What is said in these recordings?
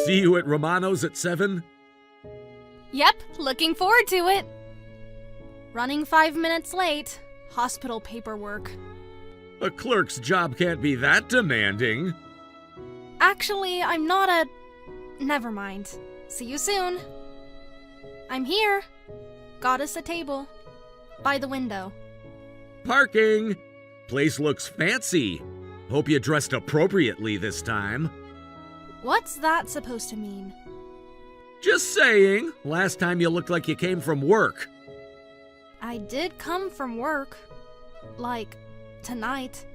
See you at Romano's at 7? Yep, looking forward to it. Running 5 minutes late. Hospital paperwork. A clerk's job can't be that demanding. Actually, I'm not a... Never mind. See you soon. I'm here. Got us a table. By the window. Parking! Place looks fancy. Hope you dressed appropriately this time. What's that supposed to mean? Just saying. Last time you looked like you came from work. I did come from work. Like, tonight.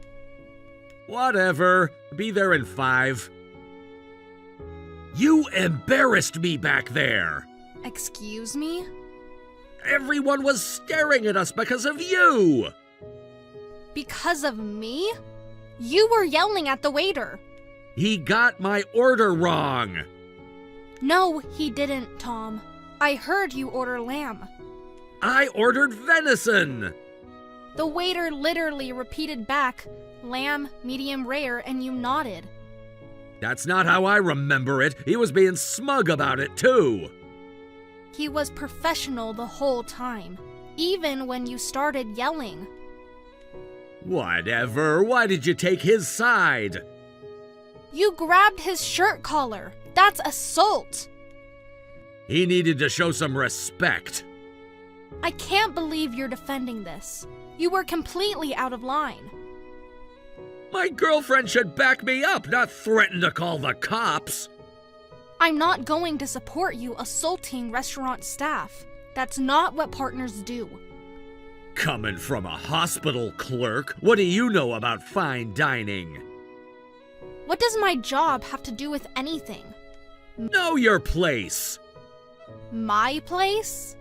Whatever. Be there in 5. You embarrassed me back there. Excuse me? Everyone was staring at us because of you. Because of me? You were yelling at the waiter. He got my order wrong. No, he didn't, Tom. I heard you order lamb. I ordered venison. The waiter literally repeated back, lamb, medium rare, and you nodded. That's not how I remember it. He was being smug about it, too. He was professional the whole time, even when you started yelling. Whatever. Why did you take his side? You grabbed his shirt collar. That's assault. He needed to show some respect. I can't believe you're defending this. You were completely out of line. My girlfriend should back me up, not threaten to call the cops. I'm not going to support you assaulting restaurant staff. That's not what partners do. Coming from a hospital clerk, what do you know about fine dining? What does my job have to do with anything? Know your place. My place?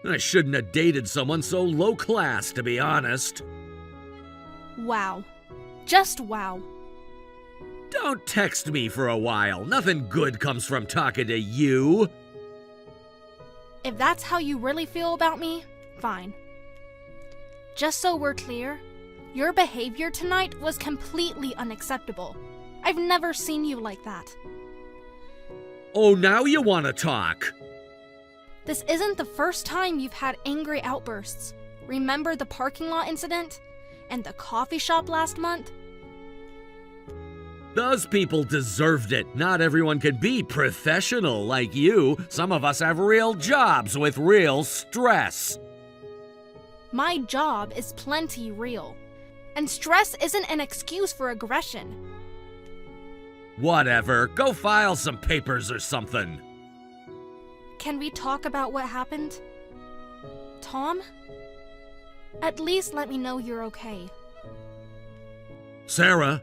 I shouldn't have dated someone so low class, to be honest. Wow. Just wow. Don't text me for a while. Nothing good comes from talking to you. If that's how you really feel about me, fine. Just so we're clear, your behavior tonight was completely unacceptable. I've never seen you like that. Oh, now you want to talk? This isn't the first time you've had angry outbursts. Remember the parking lot incident? And the coffee shop last month? Those people deserved it. Not everyone can be professional like you. Some of us have real jobs with real stress. My job is plenty real. And stress isn't an excuse for aggression. Whatever. Go file some papers or something. Can we talk about what happened? Tom? At least let me know you're okay. Sarah?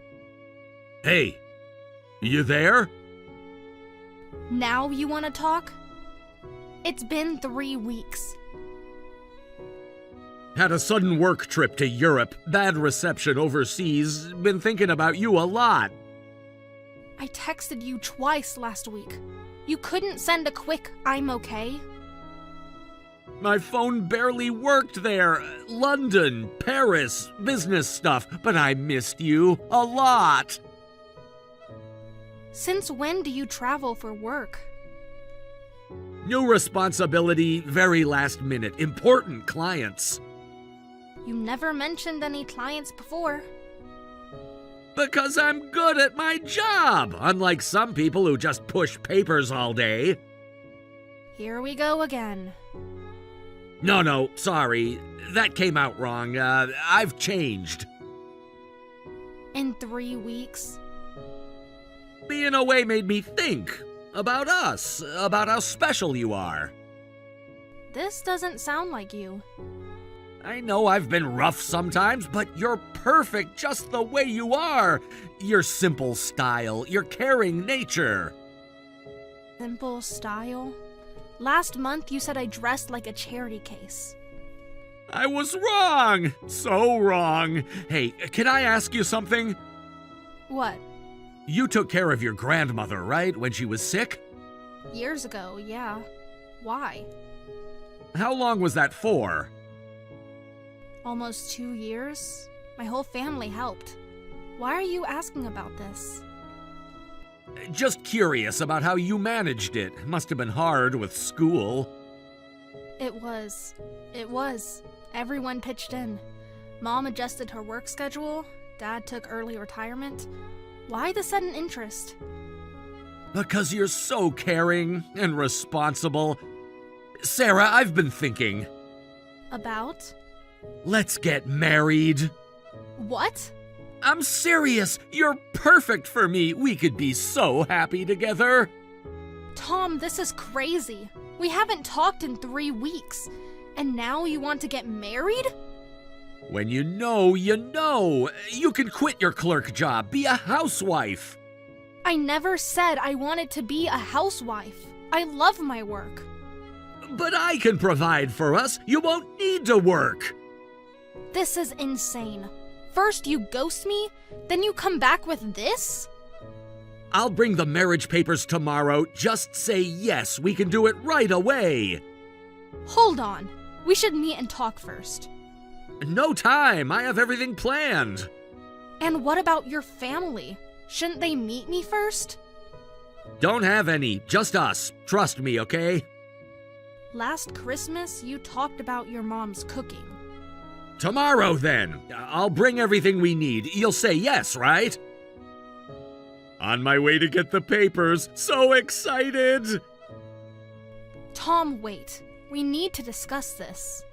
Hey, you there? Now you want to talk? It's been 3 weeks. Had a sudden work trip to Europe, bad reception overseas, been thinking about you a lot. I texted you twice last week. You couldn't send a quick, I'm okay? My phone barely worked there. London, Paris, business stuff, but I missed you a lot. Since when do you travel for work? New responsibility, very last minute, important clients. You never mentioned any clients before. Because I'm good at my job, unlike some people who just push papers all day. Here we go again. No, sorry. That came out wrong. I've changed. In 3 weeks? Being away made me think about us, about how special you are. This doesn't sound like you. I know I've been rough sometimes, but you're perfect just the way you are. Your simple style, your caring nature. Simple style? Last month you said I dressed like a charity case. I was wrong! So wrong. Hey, can I ask you something? What? You took care of your grandmother, right, when she was sick? Years ago, yeah. Why? How long was that for? Almost 2 years. My whole family helped. Why are you asking about this? Just curious about how you managed it. Must have been hard with school. It was. Everyone pitched in. Mom adjusted her work schedule. Dad took early retirement. Why the sudden interest? Because you're so caring and responsible. Sarah, I've been thinking. About? Let's get married. What? I'm serious. You're perfect for me. We could be so happy together. Tom, this is crazy. We haven't talked in 3 weeks. And now you want to get married? When you know, you know. You can quit your clerk job, be a housewife. I never said I wanted to be a housewife. I love my work. But I can provide for us. You won't need to work. This is insane. First you ghost me, then you come back with this? I'll bring the marriage papers tomorrow. Just say yes. We can do it right away. Hold on. We should meet and talk first. No time. I have everything planned. And what about your family? Shouldn't they meet me first? Don't have any. Just us. Trust me, okay? Last Christmas, you talked about your mom's cooking. Tomorrow, then. I'll bring everything we need. You'll say yes, right? On my way to get the papers. So excited! Tom, wait. We need to discuss this.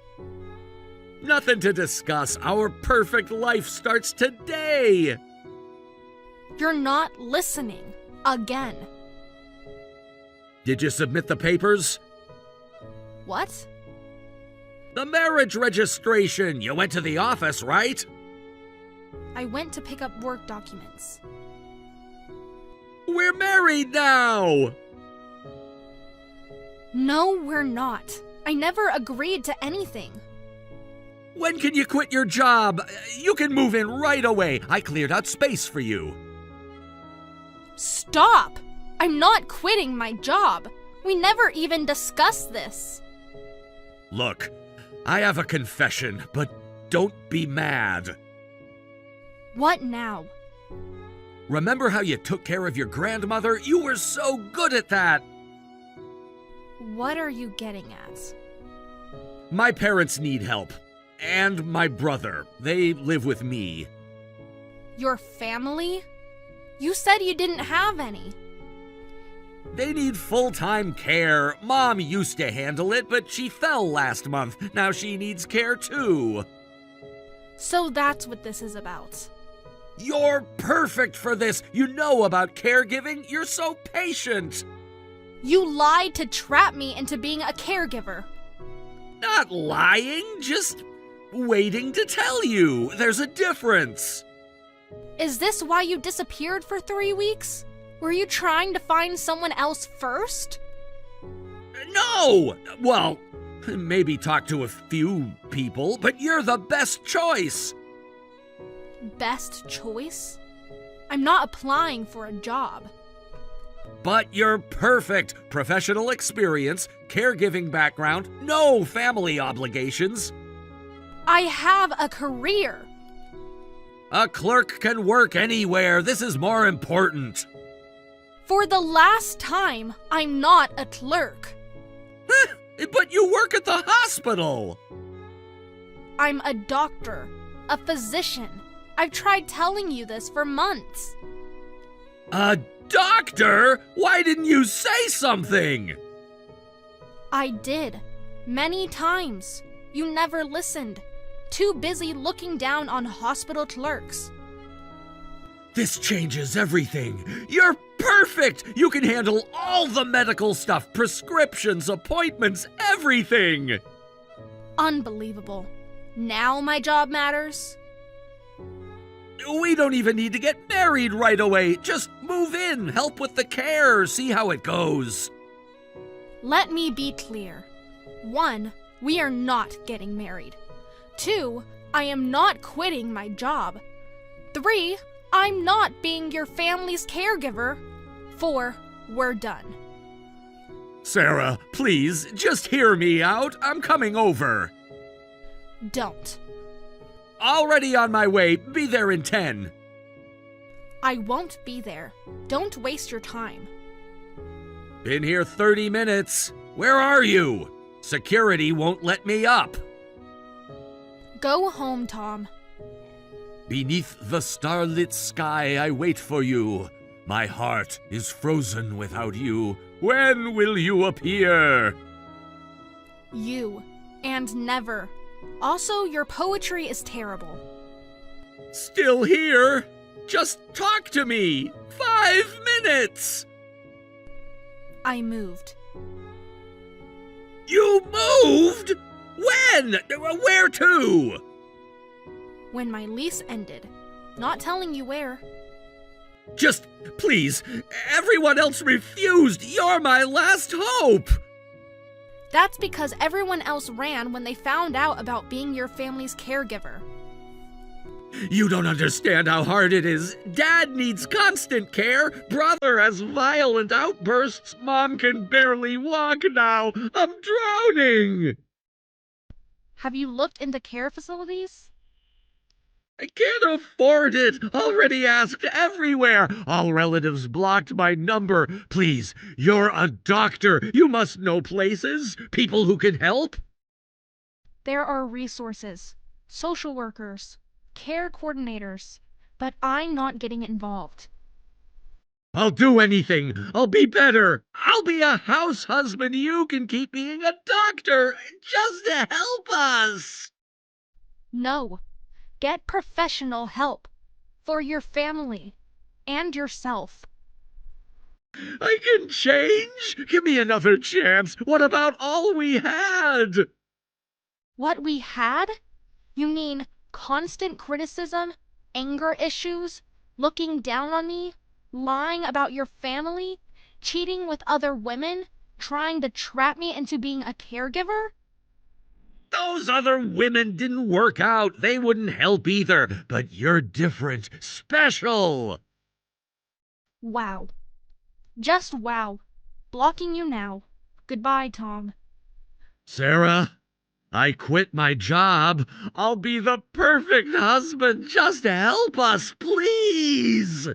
Nothing to discuss. Our perfect life starts today. You're not listening. Again. Did you submit the papers? What? The marriage registration. You went to the office, right? I went to pick up work documents. We're married now! No, we're not. I never agreed to anything. When can you quit your job? You can move in right away. I cleared out space for you. Stop! I'm not quitting my job. We never even discussed this. Look, I have a confession, but don't be mad. What now? Remember how you took care of your grandmother? You were so good at that. What are you getting at? My parents need help. And my brother. They live with me. Your family? You said you didn't have any. They need full-time care. Mom used to handle it, but she fell last month. Now she needs care too. So that's what this is about. You're perfect for this. You know about caregiving. You're so patient. You lied to trap me into being a caregiver. Not lying, just waiting to tell you. There's a difference. Is this why you disappeared for 3 weeks? Were you trying to find someone else first? No! Well, maybe talk to a few people, but you're the best choice. Best choice? I'm not applying for a job. But you're perfect. Professional experience, caregiving background, no family obligations. I have a career. A clerk can work anywhere. This is more important. For the last time, I'm not a clerk. But you work at the hospital. I'm a doctor, a physician. I've tried telling you this for months. A doctor? Why didn't you say something? I did. Many times. You never listened. Too busy looking down on hospital clerks. This changes everything. You're perfect. You can handle all the medical stuff, prescriptions, appointments, everything. Unbelievable. Now my job matters? We don't even need to get married right away. Just move in, help with the care, see how it goes. Let me be clear. 1, we are not getting married. 2, I am not quitting my job. 3, I'm not being your family's caregiver. 4, we're done. Sarah, please, just hear me out. I'm coming over. Don't. Already on my way. Be there in 10. I won't be there. Don't waste your time. Been here 30 minutes. Where are you? Security won't let me up. Go home, Tom. Beneath the starlit sky I wait for you. My heart is frozen without you. When will you appear? You. And never. Also, your poetry is terrible. Still here? Just talk to me! 5 minutes! I moved. You moved? When? Where to? When my lease ended. Not telling you where. Just, please, everyone else refused. You're my last hope! That's because everyone else ran when they found out about being your family's caregiver. You don't understand how hard it is. Dad needs constant care. Brother has violent outbursts. Mom can barely walk now. I'm drowning. Have you looked into care facilities? I can't afford it. Already asked everywhere. All relatives blocked my number. Please, you're a doctor. You must know places, people who can help. There are resources, social workers, care coordinators, but I'm not getting involved. I'll do anything. I'll be better. I'll be a house husband. You can keep being a doctor just to help us. No. Get professional help. For your family. And yourself. I can change. Give me another chance. What about all we had? What we had? You mean constant criticism, anger issues, looking down on me, lying about your family, cheating with other women, trying to trap me into being a caregiver? Those other women didn't work out. They wouldn't help either. But you're different. Special. Wow. Just wow. Blocking you now. Goodbye, Tom. Sarah, I quit my job. I'll be the perfect husband. Just help us, please.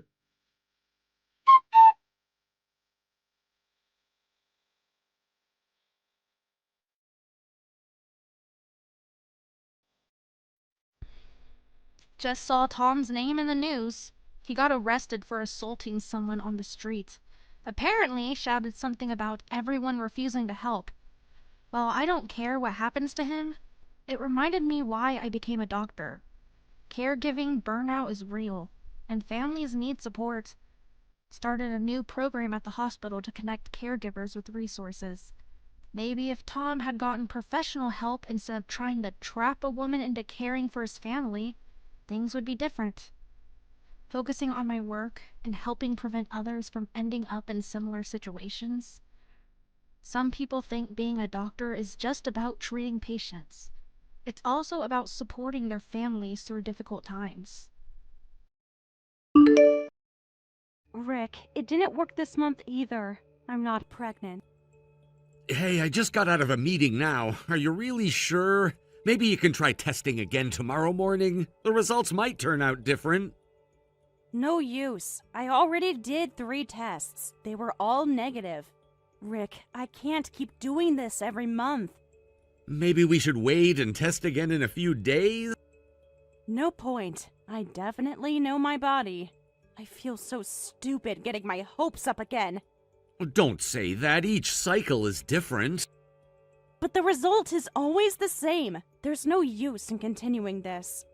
Just saw Tom's name in the news. He got arrested for assaulting someone on the street. Apparently shouted something about everyone refusing to help. Well, I don't care what happens to him. It reminded me why I became a doctor. Caregiving burnout is real, and families need support. Started a new program at the hospital to connect caregivers with resources. Maybe if Tom had gotten professional help instead of trying to trap a woman into caring for his family, things would be different. Focusing on my work and helping prevent others from ending up in similar situations. Some people think being a doctor is just about treating patients. It's also about supporting their families through difficult times. Rick, it didn't work this month either. I'm not pregnant. Hey, I just got out of a meeting now. Are you really sure? Maybe you can try testing again tomorrow morning. The results might turn out different. No use. I already did 3 tests. They were all negative. Rick, I can't keep doing this every month. Maybe we should wait and test again in a few days? No point. I definitely know my body. I feel so stupid getting my hopes up again. Don't say that. Each cycle is different. But the result is always the same. There's no use in continuing this.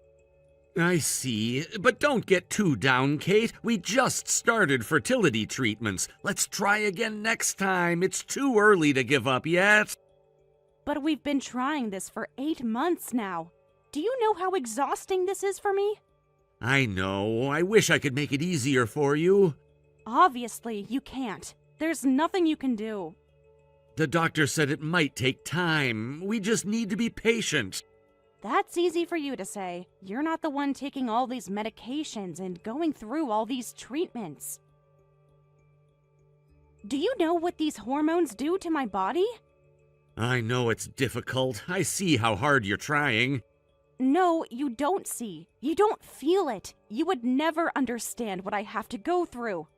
I see. But don't get too down, Kate. We just started fertility treatments. Let's try again next time. It's too early to give up yet. But we've been trying this for 8 months now. Do you know how exhausting this is for me? I know. I wish I could make it easier for you. Obviously, you can't. There's nothing you can do. The doctor said it might take time. We just need to be patient. That's easy for you to say. You're not the one taking all these medications and going through all these treatments. Do you know what these hormones do to my body? I know it's difficult. I see how hard you're trying. No, you don't see. You don't feel it. You would never understand what I have to go through.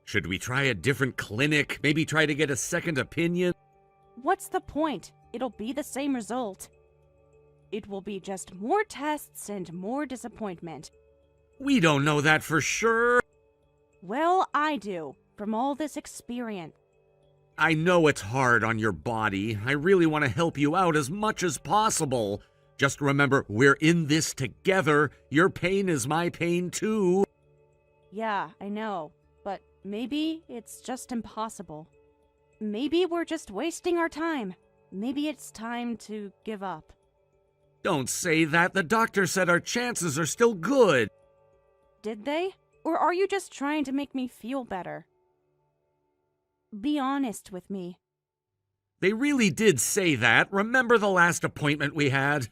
Should we try a different clinic? Maybe try to get a second opinion? What's the point? It'll be the same result. It will be just more tests and more disappointment. We don't know that for sure. Well, I do, from all this experience. I know it's hard on your body. I really want to help you out as much as possible. Just remember, we're in this together. Your pain is my pain too. Yeah, I know, but maybe it's just impossible. Maybe we're just wasting our time. Maybe it's time to give up. Don't say that. The doctor said our chances are still good. Did they? Or are you just trying to make me feel better? Be honest with me. They really did say that. Remember the last appointment we had?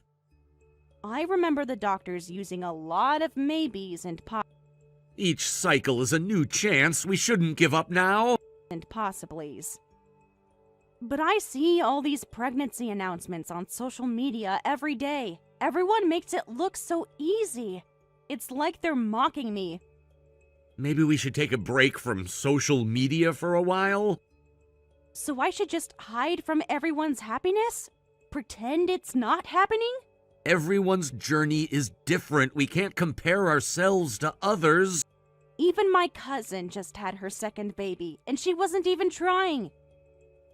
I remember the doctors using a lot of maybes and Each cycle is a new chance. We shouldn't give up now. possiblies. But I see all these pregnancy announcements on social media every day. Everyone makes it look so easy. It's like they're mocking me. Maybe we should take a break from social media for a while? So I should just hide from everyone's happiness? Pretend it's not happening? Everyone's journey is different. We can't compare ourselves to others. Even my cousin just had her second baby, and she wasn't even trying.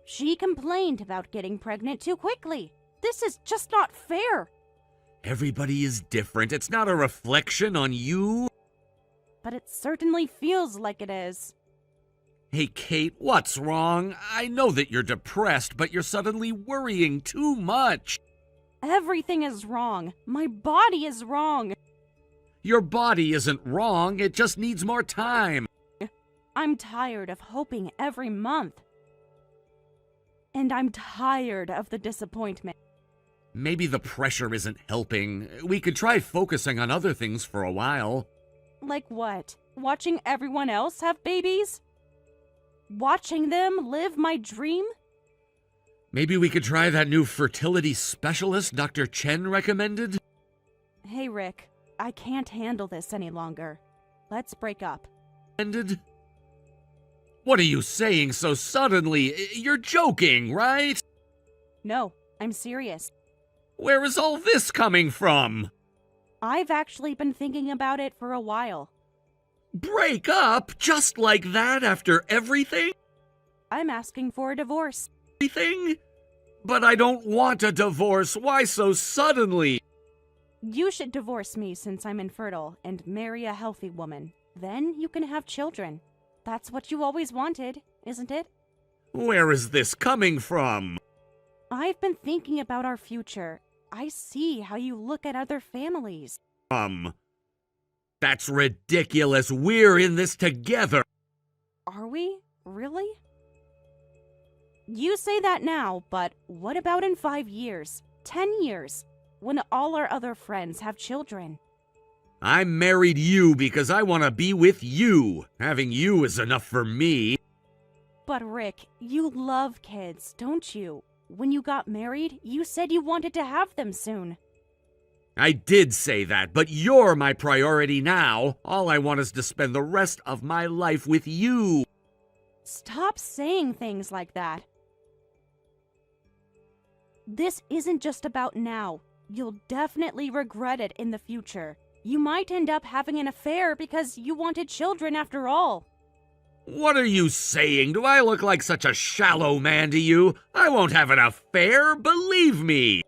She complained about getting pregnant too quickly. This is just not fair. Everybody is different. It's not a reflection on you. But it certainly feels like it is. Hey, Kate, what's wrong? I know that you're depressed, but you're suddenly worrying too much. Everything is wrong. My body is wrong. Your body isn't wrong. It just needs more time. I'm tired of hoping every month. And I'm tired of the disappointment. Maybe the pressure isn't helping. We could try focusing on other things for a while. Like what? Watching everyone else have babies? Watching them live my dream? Maybe we could try that new fertility specialist Dr. Chen recommended? Hey, Rick. I can't handle this any longer. Let's break up. Ended? What are you saying so suddenly? You're joking, right? No, I'm serious. Where is all this coming from? I've actually been thinking about it for a while. Break up? Just like that after everything? I'm asking for a divorce. Everything? But I don't want a divorce. Why so suddenly? You should divorce me since I'm infertile and marry a healthy woman. Then you can have children. That's what you always wanted, isn't it? Where is this coming from? I've been thinking about our future. I see how you look at other families. That's ridiculous. We're in this together. Are we? Really? You say that now, but what about in 5 years, 10 years, when all our other friends have children? I married you because I want to be with you. Having you is enough for me. But Rick, you love kids, don't you? When you got married, you said you wanted to have them soon. I did say that, but you're my priority now. All I want is to spend the rest of my life with you. Stop saying things like that. This isn't just about now. You'll definitely regret it in the future. You might end up having an affair because you wanted children after all. What are you saying? Do I look like such a shallow man to you? I won't have an affair, believe me.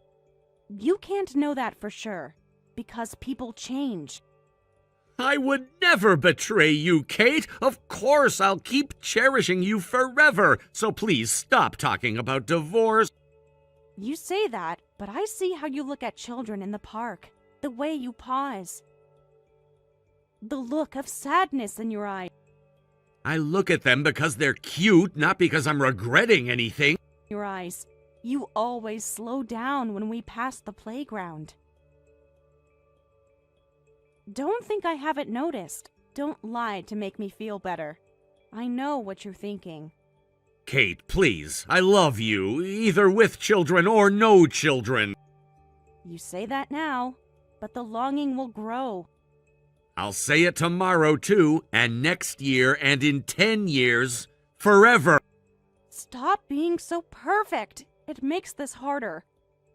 You can't know that for sure, because people change. I would never betray you, Kate. Of course, I'll keep cherishing you forever. So please stop talking about divorce. You say that, but I see how you look at children in the park. The way you pause. The look of sadness in your eyes. I look at them because they're cute, not because I'm regretting anything. Your eyes. You always slow down when we pass the playground. Don't think I haven't noticed. Don't lie to make me feel better. I know what you're thinking. Kate, please. I love you, either with children or no children. You say that now, but the longing will grow. I'll say it tomorrow, too, and next year, and in 10 years, forever. Stop being so perfect. It makes this harder.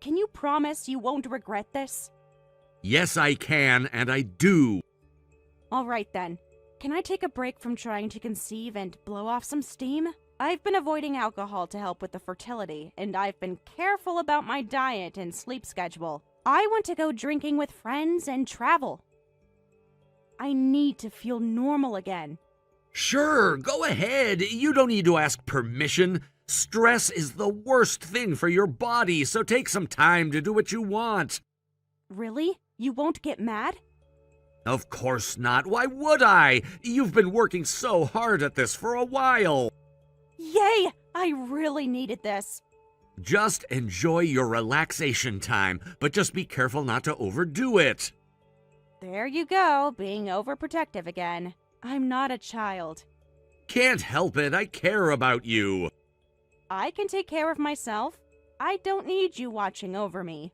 Can you promise you won't regret this? Yes, I can, and I do. All right then. Can I take a break from trying to conceive and blow off some steam? I've been avoiding alcohol to help with the fertility, and I've been careful about my diet and sleep schedule. I want to go drinking with friends and travel. I need to feel normal again. Sure, go ahead. You don't need to ask permission. Stress is the worst thing for your body, so take some time to do what you want. Really? You won't get mad? Of course not. Why would I? You've been working so hard at this for a while. Yay! I really needed this. Just enjoy your relaxation time, but just be careful not to overdo it. There you go, being overprotective again. I'm not a child. Can't help it. I care about you. I can take care of myself. I don't need you watching over me.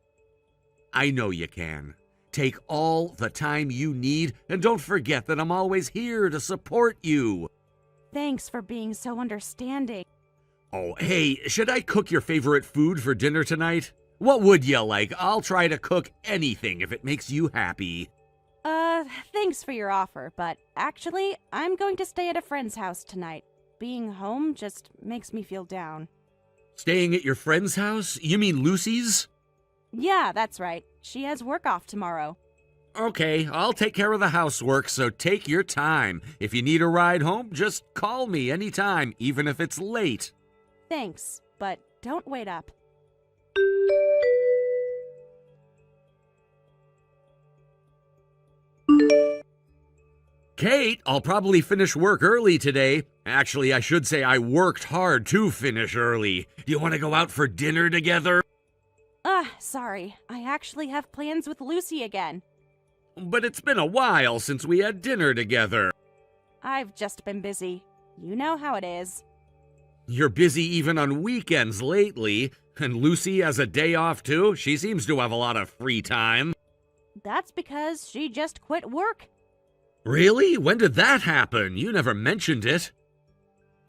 I know you can. Take all the time you need, and don't forget that I'm always here to support you. Thanks for being so understanding. Oh, hey, should I cook your favorite food for dinner tonight? What would you like? I'll try to cook anything if it makes you happy. Thanks for your offer, but actually, I'm going to stay at a friend's house tonight. Being home just makes me feel down. Staying at your friend's house? You mean Lucy's? Yeah, that's right. She has work off tomorrow. Okay, I'll take care of the housework, so take your time. If you need a ride home, just call me anytime, even if it's late. Thanks, but don't wait up. Kate, I'll probably finish work early today. Actually, I should say I worked hard to finish early. Do you want to go out for dinner together? Sorry. I actually have plans with Lucy again. But it's been a while since we had dinner together. I've just been busy. You know how it is. You're busy even on weekends lately. And Lucy has a day off too? She seems to have a lot of free time. That's because she just quit work. Really? When did that happen? You never mentioned it.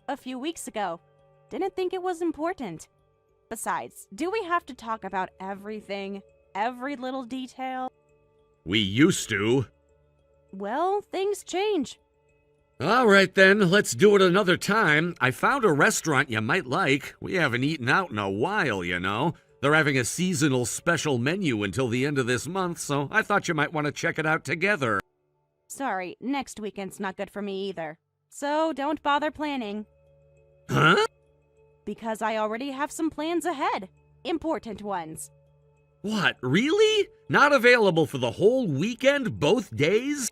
A few weeks ago. Didn't think it was important. Besides, do we have to talk about everything? Every little detail? We used to. Well, things change. All right then, let's do it another time. I found a restaurant you might like. We haven't eaten out in a while, you know. They're having a seasonal special menu until the end of this month, so I thought you might want to check it out together. Sorry, next weekend's not good for me either. So don't bother planning. Huh? Because I already have some plans ahead. Important ones. What, really? Not available for the whole weekend, both days?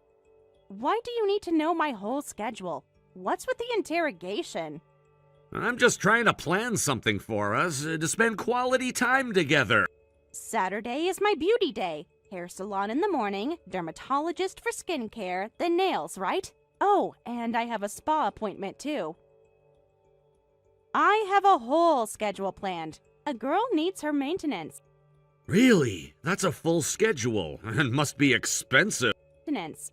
Why do you need to know my whole schedule? What's with the interrogation? I'm just trying to plan something for us, to spend quality time together. Saturday is my beauty day. Hair salon in the morning, dermatologist for skincare, then nails, right? Oh, and I have a spa appointment too. I have a whole schedule planned. A girl needs her maintenance. Really? That's a full schedule, and must be expensive. Maintenance.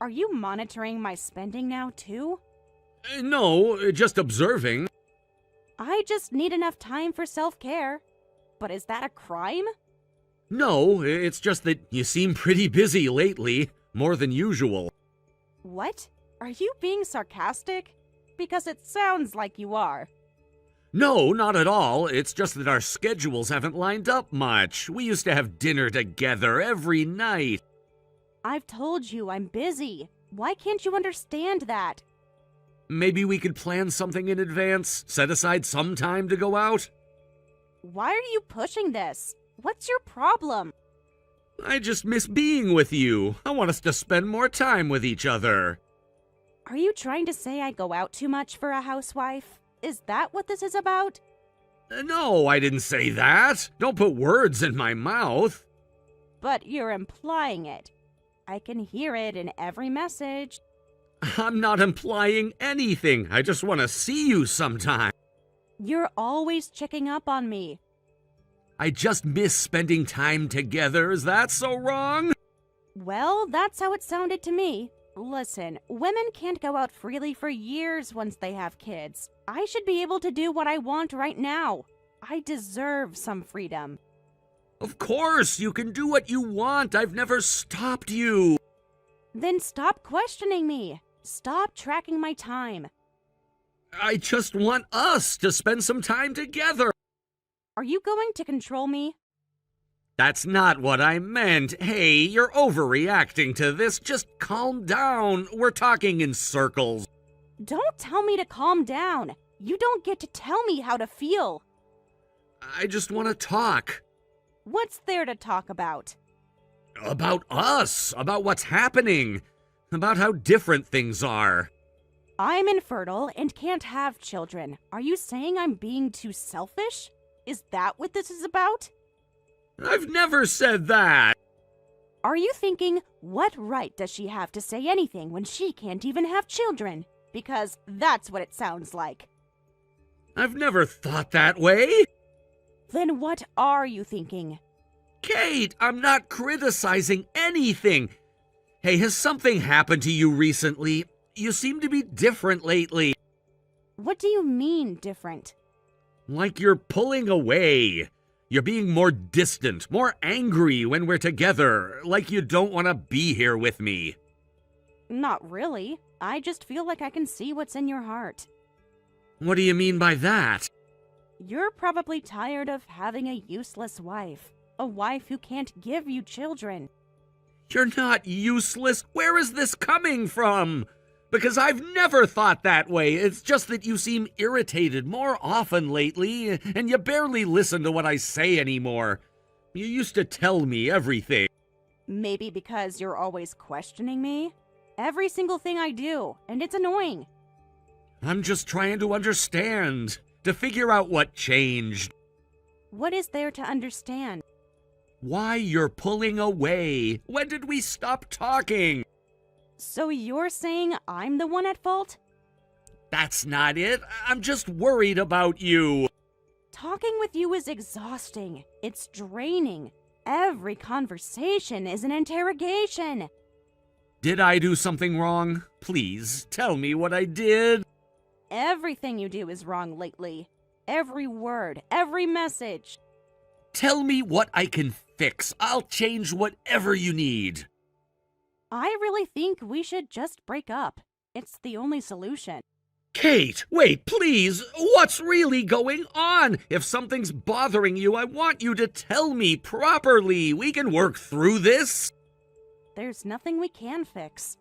Are you monitoring my spending now too? No, just observing. I just need enough time for self-care. But is that a crime? No, it's just that you seem pretty busy lately, more than usual. What? Are you being sarcastic? Because it sounds like you are. No, not at all. It's just that our schedules haven't lined up much. We used to have dinner together every night. I've told you I'm busy. Why can't you understand that? Maybe we could plan something in advance, set aside some time to go out? Why are you pushing this? What's your problem? I just miss being with you. I want us to spend more time with each other. Are you trying to say I go out too much for a housewife? Is that what this is about? No, I didn't say that. Don't put words in my mouth. But you're implying it. I can hear it in every message. I'm not implying anything. I just want to see you sometime. You're always checking up on me. I just miss spending time together. Is that so wrong? Well, that's how it sounded to me. Listen, women can't go out freely for years once they have kids. I should be able to do what I want right now. I deserve some freedom. Of course, you can do what you want. I've never stopped you. Then stop questioning me. Stop tracking my time. I just want us to spend some time together. Are you going to control me? That's not what I meant. Hey, you're overreacting to this. Just calm down. We're talking in circles. Don't tell me to calm down. You don't get to tell me how to feel. I just want to talk. What's there to talk about? About us. About what's happening. About how different things are. I'm infertile and can't have children. Are you saying I'm being too selfish? Is that what this is about? I've never said that. Are you thinking, what right does she have to say anything when she can't even have children? Because that's what it sounds like. I've never thought that way. Then what are you thinking? Kate, I'm not criticizing anything. Hey, has something happened to you recently? You seem to be different lately. What do you mean, different? Like you're pulling away. You're being more distant, more angry when we're together, like you don't want to be here with me. Not really. I just feel like I can see what's in your heart. What do you mean by that? You're probably tired of having a useless wife. A wife who can't give you children. You're not useless. Where is this coming from? Because I've never thought that way. It's just that you seem irritated more often lately, and you barely listen to what I say anymore. You used to tell me everything. Maybe because you're always questioning me? Every single thing I do, and it's annoying. I'm just trying to understand, to figure out what changed. What is there to understand? Why you're pulling away. When did we stop talking? So you're saying I'm the one at fault? That's not it. I'm just worried about you. Talking with you is exhausting. It's draining. Every conversation is an interrogation. Did I do something wrong? Please, tell me what I did. Everything you do is wrong lately. Every word, every message. Tell me what I can fix. I'll change whatever you need. I really think we should just break up. It's the only solution. Kate, wait, please. What's really going on? If something's bothering you, I want you to tell me properly. We can work through this. There's nothing we can fix.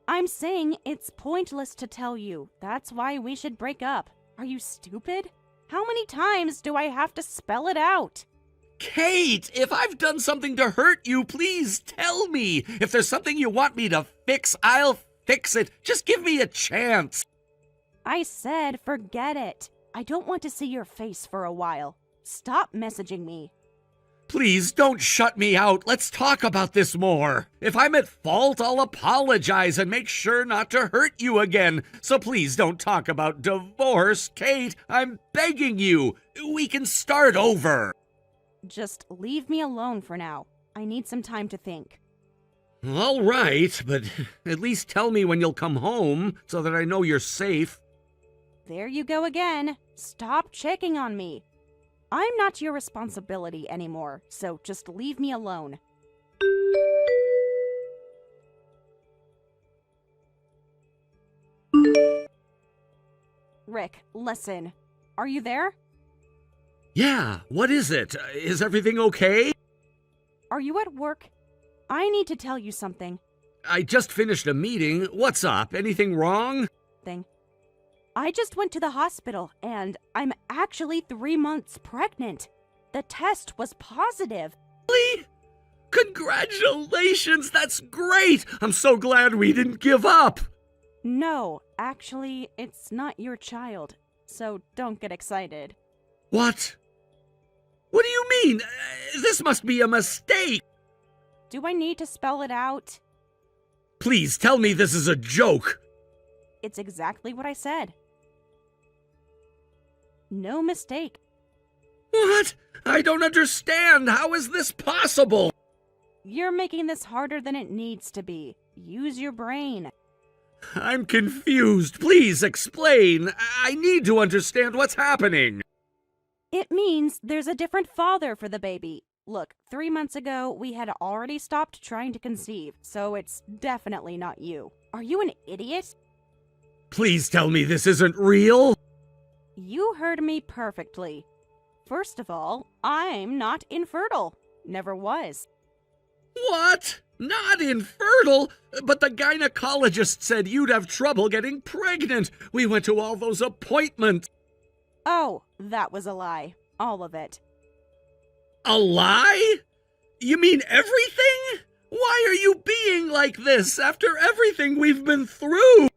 I'm saying it's pointless to tell you. That's why we should break up. Are you stupid? How many times do I have to spell it out? Kate, if I've done something to hurt you, please tell me. If there's something you want me to fix, I'll fix it. Just give me a chance. I said forget it. I don't want to see your face for a while. Stop messaging me. Please don't shut me out. Let's talk about this more. If I'm at fault, I'll apologize and make sure not to hurt you again. So please don't talk about divorce, Kate. I'm begging you. We can start over. Just leave me alone for now. I need some time to think. All right, but at least tell me when you'll come home so that I know you're safe. There you go again. Stop checking on me. I'm not your responsibility anymore, so just leave me alone. Rick, listen. Are you there? Yeah, what is it? Is everything okay? Are you at work? I need to tell you something. I just finished a meeting. What's up? Anything wrong? I just went to the hospital, and I'm actually 3 months pregnant. The test was positive. Really? Congratulations! That's great! I'm so glad we didn't give up! No, actually, it's not your child, so don't get excited. What? What do you mean? This must be a mistake! Do I need to spell it out? Please tell me this is a joke! It's exactly what I said. No mistake. What? I don't understand. How is this possible? You're making this harder than it needs to be. Use your brain. I'm confused. Please explain. I need to understand what's happening. It means there's a different father for the baby. Look, 3 months ago, we had already stopped trying to conceive, so it's definitely not you. Are you an idiot? Please tell me this isn't real. You heard me perfectly. First of all, I'm not infertile. Never was. What? Not infertile? But the gynecologist said you'd have trouble getting pregnant. We went to all those appointments. Oh, that was a lie. All of it. A lie? You mean everything? Why are you being like this after everything we've been through?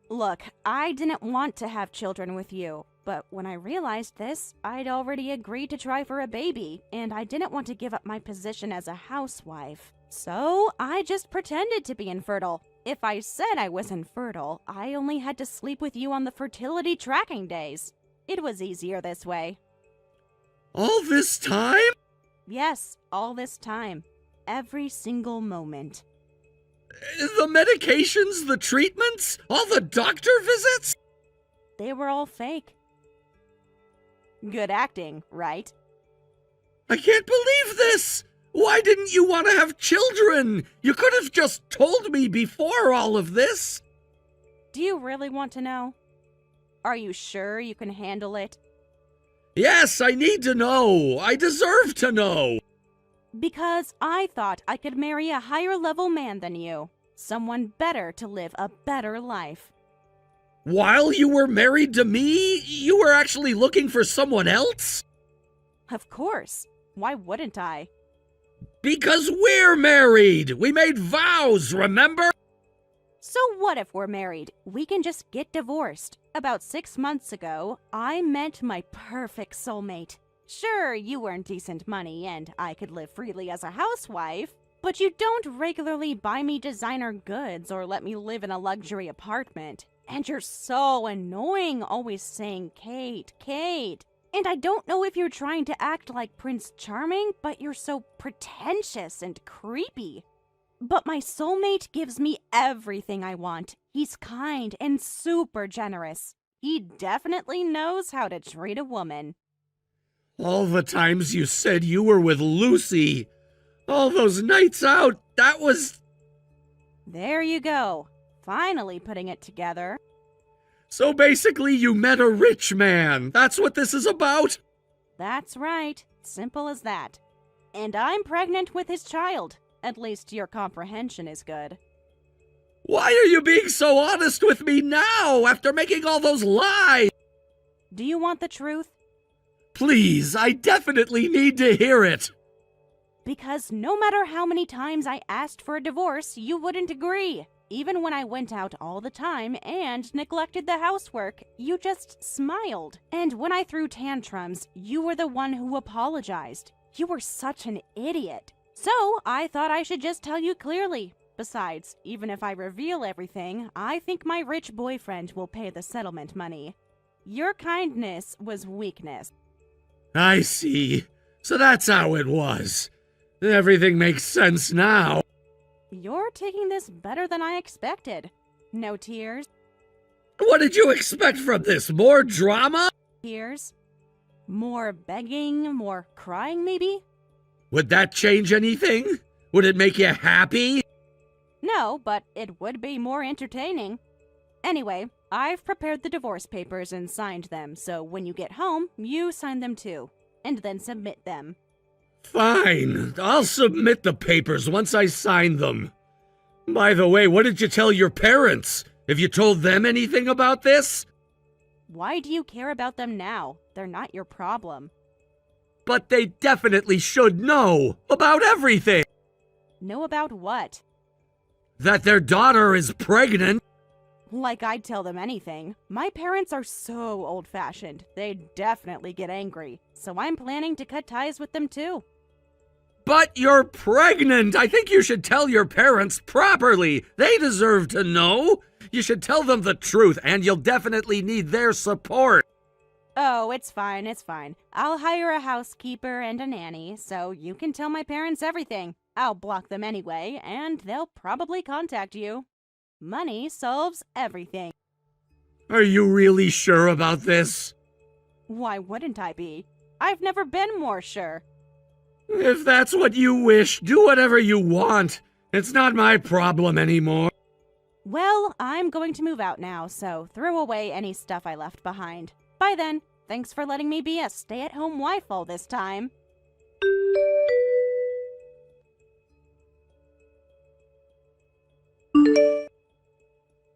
Look, I didn't want to have children with you, but when I realized this, I'd already agreed to try for a baby, and I didn't want to give up my position as a housewife. So I just pretended to be infertile. If I said I was infertile, I only had to sleep with you on the fertility tracking days. It was easier this way. All this time? Yes, all this time. Every single moment. The medications, the treatments, all the doctor visits? They were all fake. Good acting, right? I can't believe this! Why didn't you want to have children? You could have just told me before all of this. Do you really want to know? Are you sure you can handle it? Yes, I need to know. I deserve to know. Because I thought I could marry a higher level man than you. Someone better to live a better life. While you were married to me, you were actually looking for someone else? Of course. Why wouldn't I? Because we're married! We made vows, remember? So what if we're married? We can just get divorced. About 6 months ago, I met my perfect soulmate. Sure, you earn decent money and I could live freely as a housewife, but you don't regularly buy me designer goods or let me live in a luxury apartment. And you're so annoying, always saying, Kate, Kate. And I don't know if you're trying to act like Prince Charming, but you're so pretentious and creepy. But my soulmate gives me everything I want. He's kind and super generous. He definitely knows how to treat a woman. All the times you said you were with Lucy. All those nights out, that was... There you go. Finally putting it together. So basically you met a rich man. That's what this is about? That's right. Simple as that. And I'm pregnant with his child. At least your comprehension is good. Why are you being so honest with me now, after making all those lies? Do you want the truth? Please, I definitely need to hear it. Because no matter how many times I asked for a divorce, you wouldn't agree. Even when I went out all the time and neglected the housework, you just smiled. And when I threw tantrums, you were the one who apologized. You were such an idiot. So I thought I should just tell you clearly. Besides, even if I reveal everything, I think my rich boyfriend will pay the settlement money. Your kindness was weakness. I see. So that's how it was. Everything makes sense now. You're taking this better than I expected. No tears? What did you expect from this? More drama? Tears? More begging? More crying, maybe? Would that change anything? Would it make you happy? No, but it would be more entertaining. Anyway, I've prepared the divorce papers and signed them, so when you get home, you sign them too. And then submit them. Fine. I'll submit the papers once I sign them. By the way, what did you tell your parents? Have you told them anything about this? Why do you care about them now? They're not your problem. But they definitely should know about everything. Know about what? That their daughter is pregnant. Like I'd tell them anything. My parents are so old-fashioned. They'd definitely get angry. So I'm planning to cut ties with them too. But you're pregnant! I think you should tell your parents properly. They deserve to know. You should tell them the truth, and you'll definitely need their support. Oh, it's fine, it's fine. I'll hire a housekeeper and a nanny, so you can tell my parents everything. I'll block them anyway, and they'll probably contact you. Money solves everything. Are you really sure about this? Why wouldn't I be? I've never been more sure. If that's what you wish, do whatever you want. It's not my problem anymore. Well, I'm going to move out now, so throw away any stuff I left behind. Bye then. Thanks for letting me be a stay-at-home wife all this time.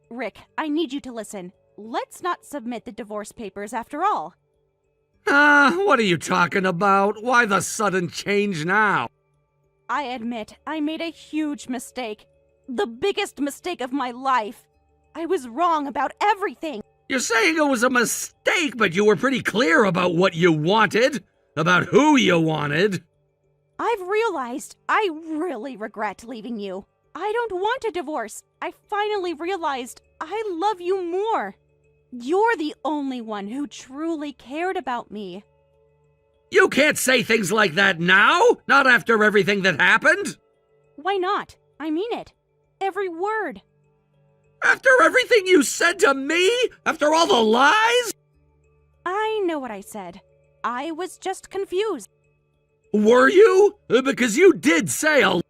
Rick, I need you to listen. Let's not submit the divorce papers after all. What are you talking about? Why the sudden change now? I admit I made a huge mistake. The biggest mistake of my life. I was wrong about everything. You're saying it was a mistake, but you were pretty clear about what you wanted, about who you wanted. I've realized I really regret leaving you. I don't want a divorce. I finally realized I love you more. You're the only one who truly cared about me. You can't say things like that now, not after everything that happened. Why not? I mean it. Every word. After everything you said to me? After all the lies? I know what I said. I was just confused. Were you? Because you did say a...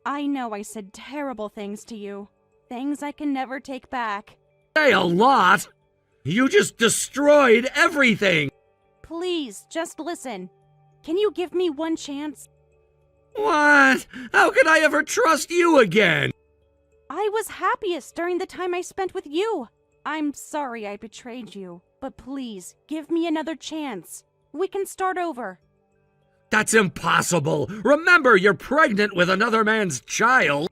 I know I said terrible things to you. Things I can never take back. Say a lot. You just destroyed everything. Please, just listen. Can you give me one chance? What? How could I ever trust you again? I was happiest during the time I spent with you. I'm sorry I betrayed you, but please, give me another chance. We can start over. That's impossible. Remember, you're pregnant with another man's child.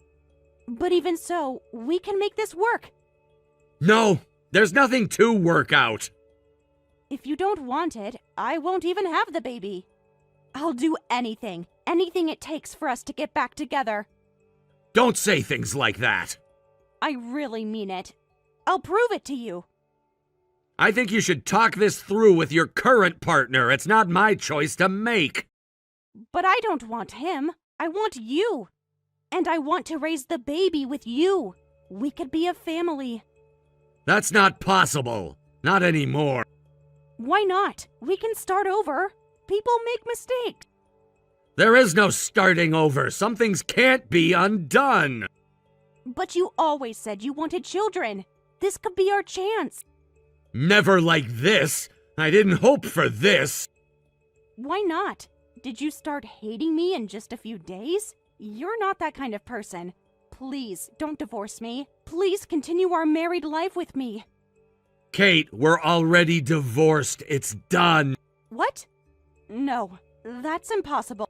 But even so, we can make this work. No, there's nothing to work out. If you don't want it, I won't even have the baby. I'll do anything it takes for us to get back together. Don't say things like that. I really mean it. I'll prove it to you. I think you should talk this through with your current partner. It's not my choice to make. But I don't want him. I want you. And I want to raise the baby with you. We could be a family. That's not possible. Not anymore. Why not? We can start over. People make mistakes. There is no starting over. Some things can't be undone. But you always said you wanted children. This could be our chance. Never like this. I didn't hope for this. Why not? Did you start hating me in just a few days? You're not that kind of person. Please, don't divorce me. Please continue our married life with me. Kate, we're already divorced. It's done. What? No, that's impossible.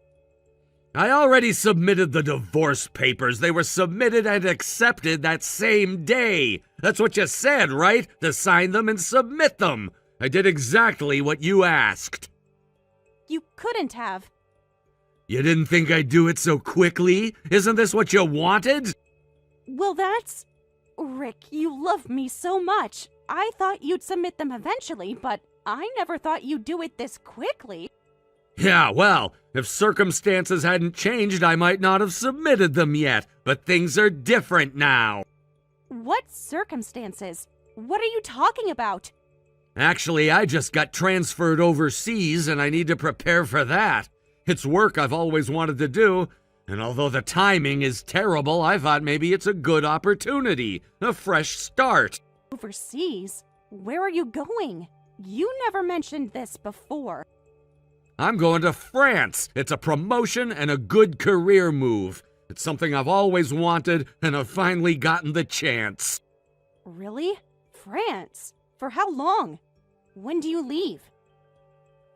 I already submitted the divorce papers. They were submitted and accepted that same day. That's what you said, right? To sign them and submit them. I did exactly what you asked. You couldn't have. You didn't think I'd do it so quickly? Isn't this what you wanted? Well, that's... Rick, you love me so much. I thought you'd submit them eventually, but I never thought you'd do it this quickly. Yeah, well, if circumstances hadn't changed, I might not have submitted them yet, but things are different now. What circumstances? What are you talking about? Actually, I just got transferred overseas and I need to prepare for that. It's work I've always wanted to do, and although the timing is terrible, I thought maybe it's a good opportunity, a fresh start. Overseas? Where are you going? You never mentioned this before. I'm going to France. It's a promotion and a good career move. It's something I've always wanted, and I've finally gotten the chance. Really? France? For how long? When do you leave?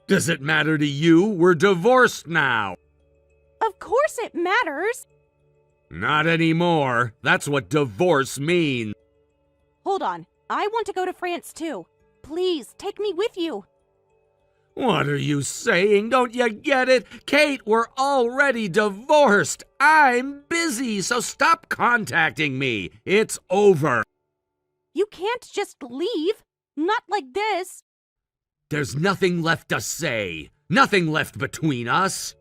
Does it matter to you? We're divorced now. Of course it matters! Not anymore. That's what divorce means. Hold on. I want to go to France too. Please, take me with you. What are you saying? Don't you get it? Kate, we're already divorced. I'm busy, so stop contacting me. It's over. You can't just leave. Not like this. There's nothing left to say. Nothing left between us.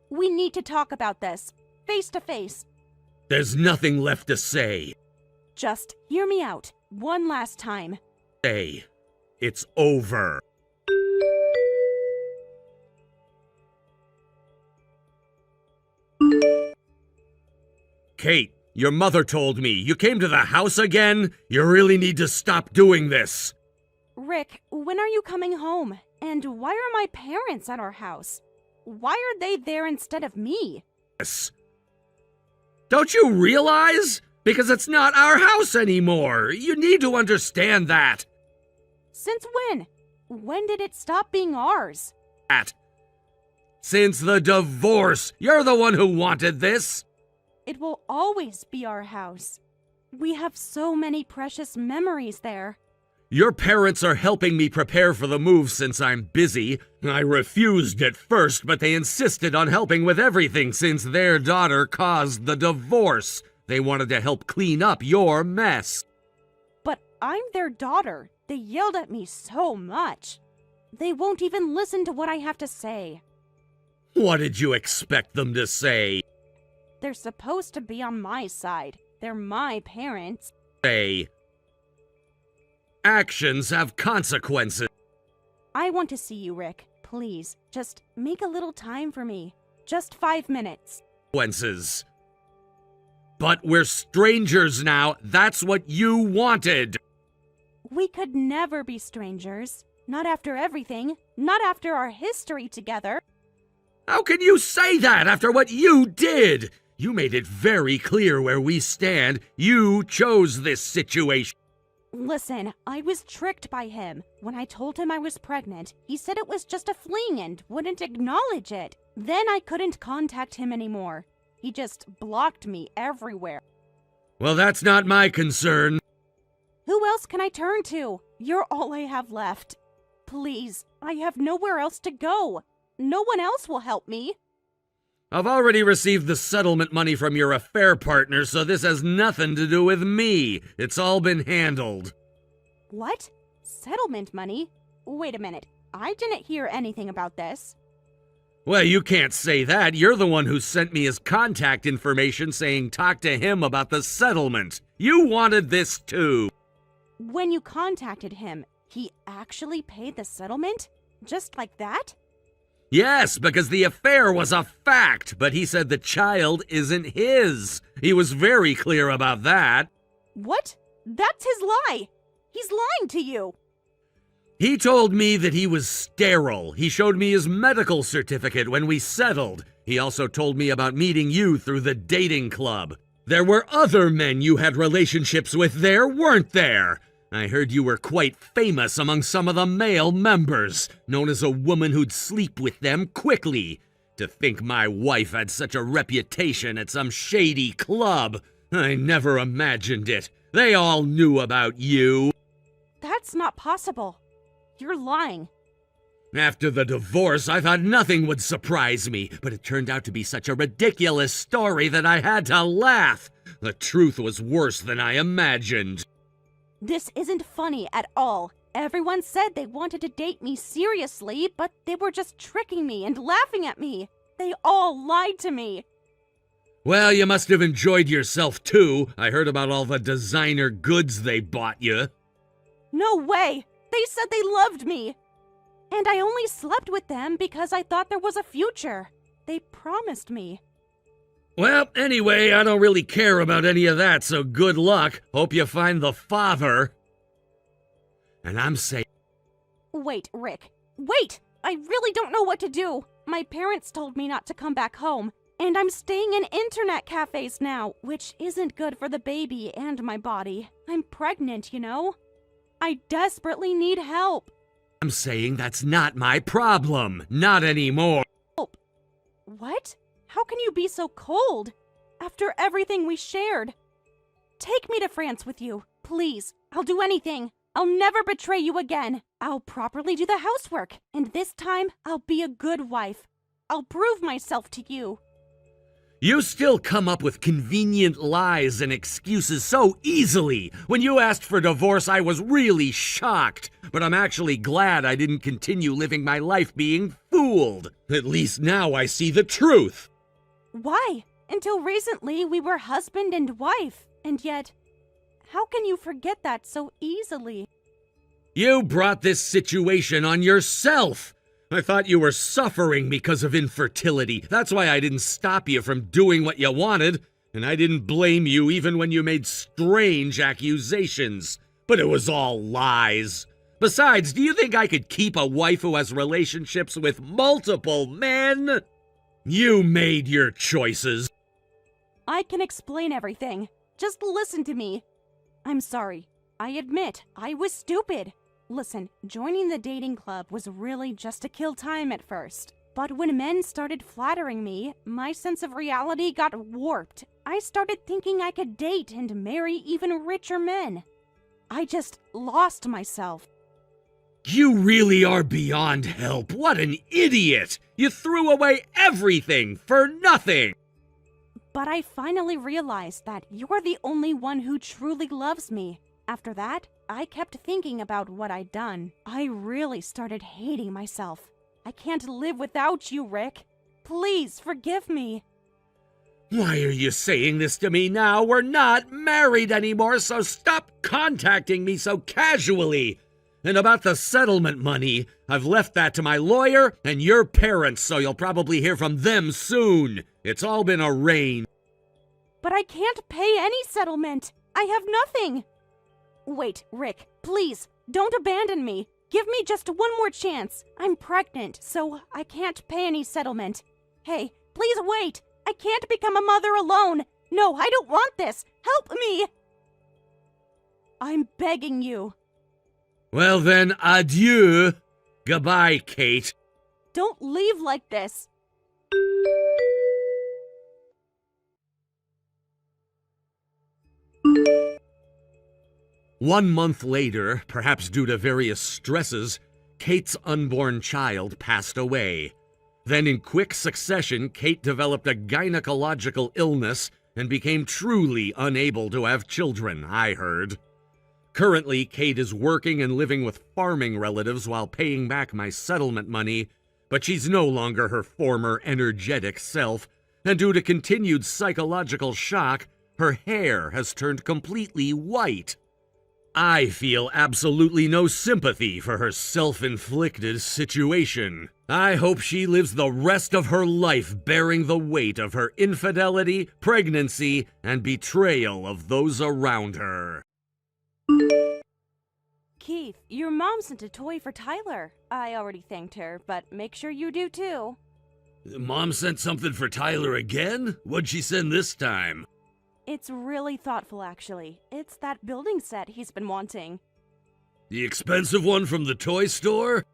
We need to talk about this. face to face. There's nothing left to say. Just hear me out, one last time. Say, it's over. Kate, your mother told me. You came to the house again? You really need to stop doing this. Rick, when are you coming home? And why are my parents at our house? Why are they there instead of me? Yes. Don't you realize? Because it's not our house anymore. You need to understand that. Since when? When did it stop being ours? Since the divorce. You're the one who wanted this. It will always be our house. We have so many precious memories there. Your parents are helping me prepare for the move since I'm busy. I refused at first, but they insisted on helping with everything since their daughter caused the divorce. They wanted to help clean up your mess. But I'm their daughter. They yelled at me so much. They won't even listen to what I have to say. What did you expect them to say? They're supposed to be on my side. They're my parents. Actions have consequences. I want to see you, Rick. Please, just make a little time for me. Just 5 minutes. Consequences. But we're strangers now. That's what you wanted. We could never be strangers. Not after everything. Not after our history together. How can you say that after what you did? You made it very clear where we stand. You chose this situation. Listen, I was tricked by him. When I told him I was pregnant, he said it was just a fling and wouldn't acknowledge it. Then I couldn't contact him anymore. He just blocked me everywhere. Well, that's not my concern. Who else can I turn to? You're all I have left. Please, I have nowhere else to go. No one else will help me. I've already received the settlement money from your affair partner, so this has nothing to do with me. It's all been handled. What? Settlement money? Wait a minute. I didn't hear anything about this. Well, you can't say that. You're the one who sent me his contact information saying talk to him about the settlement. You wanted this too. When you contacted him, he actually paid the settlement? Just like that? Yes, because the affair was a fact, but he said the child isn't his. He was very clear about that. What? That's his lie. He's lying to you. He told me that he was sterile. He showed me his medical certificate when we settled. He also told me about meeting you through the dating club. There were other men you had relationships with there, weren't there? I heard you were quite famous among some of the male members, known as a woman who'd sleep with them quickly. To think my wife had such a reputation at some shady club. I never imagined it. They all knew about you. That's not possible. You're lying. After the divorce, I thought nothing would surprise me, but it turned out to be such a ridiculous story that I had to laugh. The truth was worse than I imagined. This isn't funny at all. Everyone said they wanted to date me seriously, but they were just tricking me and laughing at me. They all lied to me. Well, you must have enjoyed yourself too. I heard about all the designer goods they bought you. No way! They said they loved me! And I only slept with them because I thought there was a future. They promised me. Well, anyway, I don't really care about any of that, so good luck. Hope you find the father. And I'm saying... Wait, Rick. Wait! I really don't know what to do. My parents told me not to come back home, and I'm staying in internet cafes now, which isn't good for the baby and my body. I'm pregnant, you know? I desperately need help. I'm saying that's not my problem. Not anymore. Help? What? How can you be so cold? After everything we shared. Take me to France with you, please. I'll do anything. I'll never betray you again. I'll properly do the housework, and this time I'll be a good wife. I'll prove myself to you. You still come up with convenient lies and excuses so easily. When you asked for divorce, I was really shocked. But I'm actually glad I didn't continue living my life being fooled. At least now I see the truth. Why? Until recently, we were husband and wife. And yet, how can you forget that so easily? You brought this situation on yourself. I thought you were suffering because of infertility. That's why I didn't stop you from doing what you wanted, and I didn't blame you even when you made strange accusations. But it was all lies. Besides, do you think I could keep a wife who has relationships with multiple men? You made your choices. I can explain everything. Just listen to me. I'm sorry. I admit, I was stupid. Listen, joining the dating club was really just to kill time at first. But when men started flattering me, my sense of reality got warped. I started thinking I could date and marry even richer men. I just lost myself. You really are beyond help. What an idiot! You threw away everything for nothing! But I finally realized that you're the only one who truly loves me. After that, I kept thinking about what I'd done. I really started hating myself. I can't live without you, Rick. Please forgive me. Why are you saying this to me now? We're not married anymore, so stop contacting me so casually. And about the settlement money, I've left that to my lawyer and your parents, so you'll probably hear from them soon. It's all been arranged. But I can't pay any settlement. I have nothing. Wait, Rick, please, don't abandon me. Give me just one more chance. I'm pregnant, so I can't pay any settlement. Hey, please wait. I can't become a mother alone. No, I don't want this. Help me. I'm begging you. Well then, adieu. Goodbye, Kate. Don't leave like this. One month later, perhaps due to various stresses, Kate's unborn child passed away. Then in quick succession, Kate developed a gynecological illness and became truly unable to have children, I heard. Currently, Kate is working and living with farming relatives while paying back my settlement money, but she's no longer her former energetic self, and due to continued psychological shock, her hair has turned completely white. I feel absolutely no sympathy for her self-inflicted situation. I hope she lives the rest of her life bearing the weight of her infidelity, pregnancy, and betrayal of those around her. Keith, your mom sent a toy for Tyler. I already thanked her, but make sure you do too. Mom sent something for Tyler again? What'd she send this time? It's really thoughtful, actually. It's that building set he's been wanting. The expensive one from the toy store?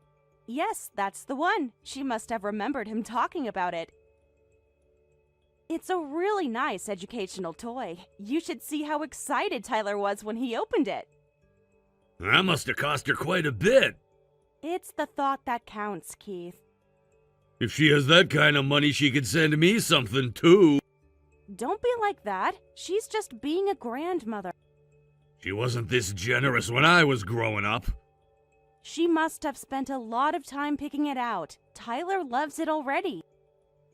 Yes, that's the one. She must have remembered him talking about it. It's a really nice educational toy. You should see how excited Tyler was when he opened it. That must have cost her quite a bit. It's the thought that counts, Keith. If she has that kind of money, she could send me something too. Don't be like that. She's just being a grandmother. She wasn't this generous when I was growing up. She must have spent a lot of time picking it out. Tyler loves it already.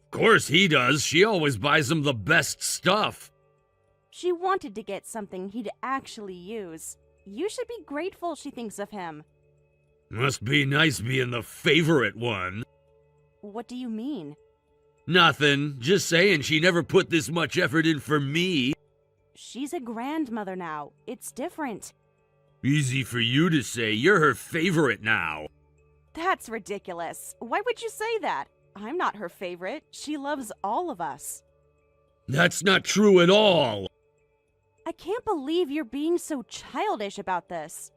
Of course he does. She always buys him the best stuff. She wanted to get something he'd actually use. You should be grateful she thinks of him. Must be nice being the favorite one. What do you mean? Nothing. Just saying she never put this much effort in for me. She's a grandmother now. It's different. Easy for you to say. You're her favorite now. That's ridiculous. Why would you say that? I'm not her favorite. She loves all of us. That's not true at all. I can't believe you're being so childish about this.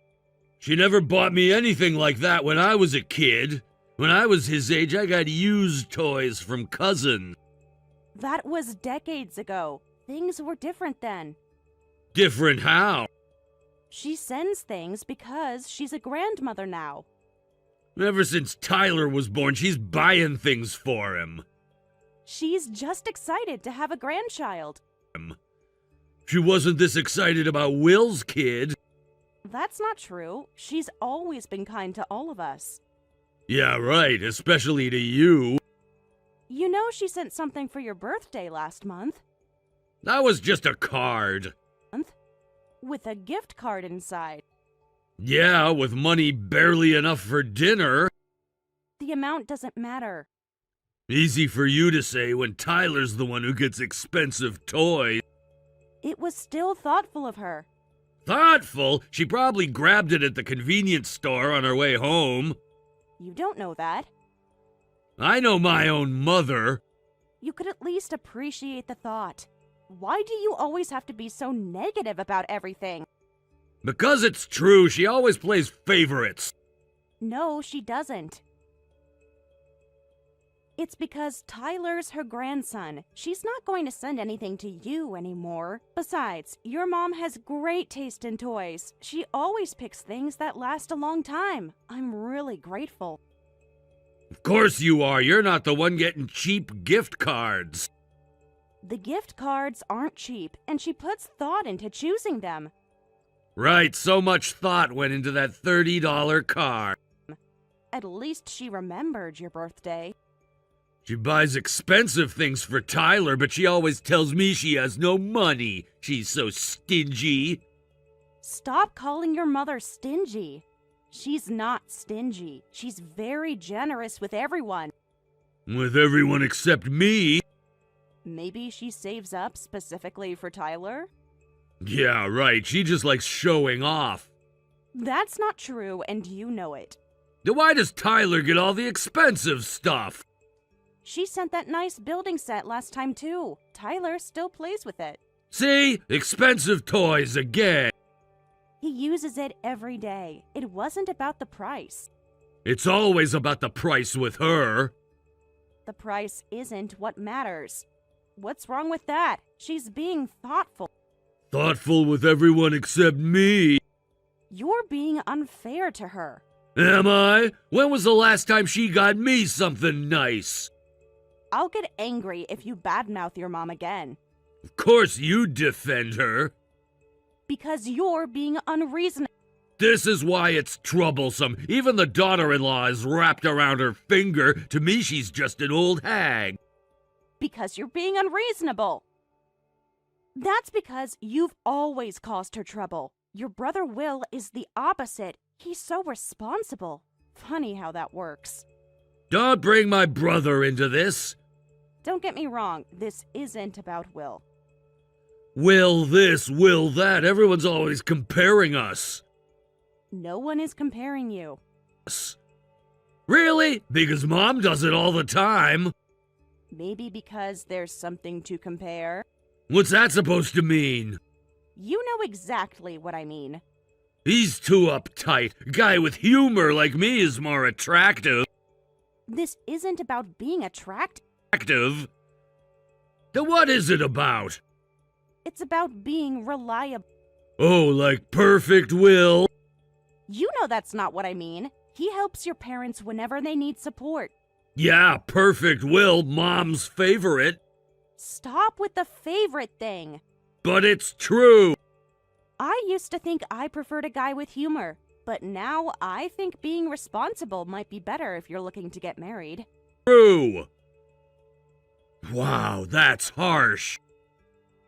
She never bought me anything like that when I was a kid. When I was his age, I got used toys from cousins. That was decades ago. Things were different then. Different how? She sends things because she's a grandmother now. Ever since Tyler was born, she's buying things for him. She's just excited to have a grandchild. She wasn't this excited about Will's kid. That's not true. She's always been kind to all of us. Yeah, right, especially to you. You know she sent something for your birthday last month. That was just a card. With a gift card inside. Yeah, with money barely enough for dinner. The amount doesn't matter. Easy for you to say when Tyler's the one who gets expensive toys. It was still thoughtful of her. Thoughtful? She probably grabbed it at the convenience store on her way home. You don't know that. I know my own mother. You could at least appreciate the thought. Why do you always have to be so negative about everything? Because it's true, she always plays favorites. No, she doesn't. It's because Tyler's her grandson. She's not going to send anything to you anymore. Besides, your mom has great taste in toys. She always picks things that last a long time. I'm really grateful. Of course you are. You're not the one getting cheap gift cards. The gift cards aren't cheap, and she puts thought into choosing them. Right, so much thought went into that $30 card. At least she remembered your birthday. She buys expensive things for Tyler, but she always tells me she has no money. She's so stingy. Stop calling your mother stingy. She's not stingy. She's very generous with everyone. With everyone except me. Maybe she saves up specifically for Tyler? Yeah, right. She just likes showing off. That's not true, and you know it. Then why does Tyler get all the expensive stuff? She sent that nice building set last time, too. Tyler still plays with it. See? Expensive toys again. He uses it every day. It wasn't about the price. It's always about the price with her. The price isn't what matters. What's wrong with that? She's being thoughtful. Thoughtful with everyone except me. You're being unfair to her. Am I? When was the last time she got me something nice? I'll get angry if you badmouth your mom again. Of course you defend her. Because you're being unreasonable. This is why it's troublesome. Even the daughter-in-law is wrapped around her finger. To me, she's just an old hag. Because you're being unreasonable. That's because you've always caused her trouble. Your brother Will is the opposite. He's so responsible. Funny how that works. Don't bring my brother into this. Don't get me wrong, this isn't about Will. Will this, will that. Everyone's always comparing us. No one is comparing you. Really? Because Mom does it all the time. Maybe because there's something to compare. What's that supposed to mean? You know exactly what I mean. He's too uptight. A guy with humor like me is more attractive. This isn't about being attractive. Then what is it about? It's about being reliable. Oh, like perfect Will? You know that's not what I mean. He helps your parents whenever they need support. Yeah, perfect Will, Mom's favorite. Stop with the favorite thing. But it's true. I used to think I preferred a guy with humor, but now I think being responsible might be better if you're looking to get married. True. Wow, that's harsh.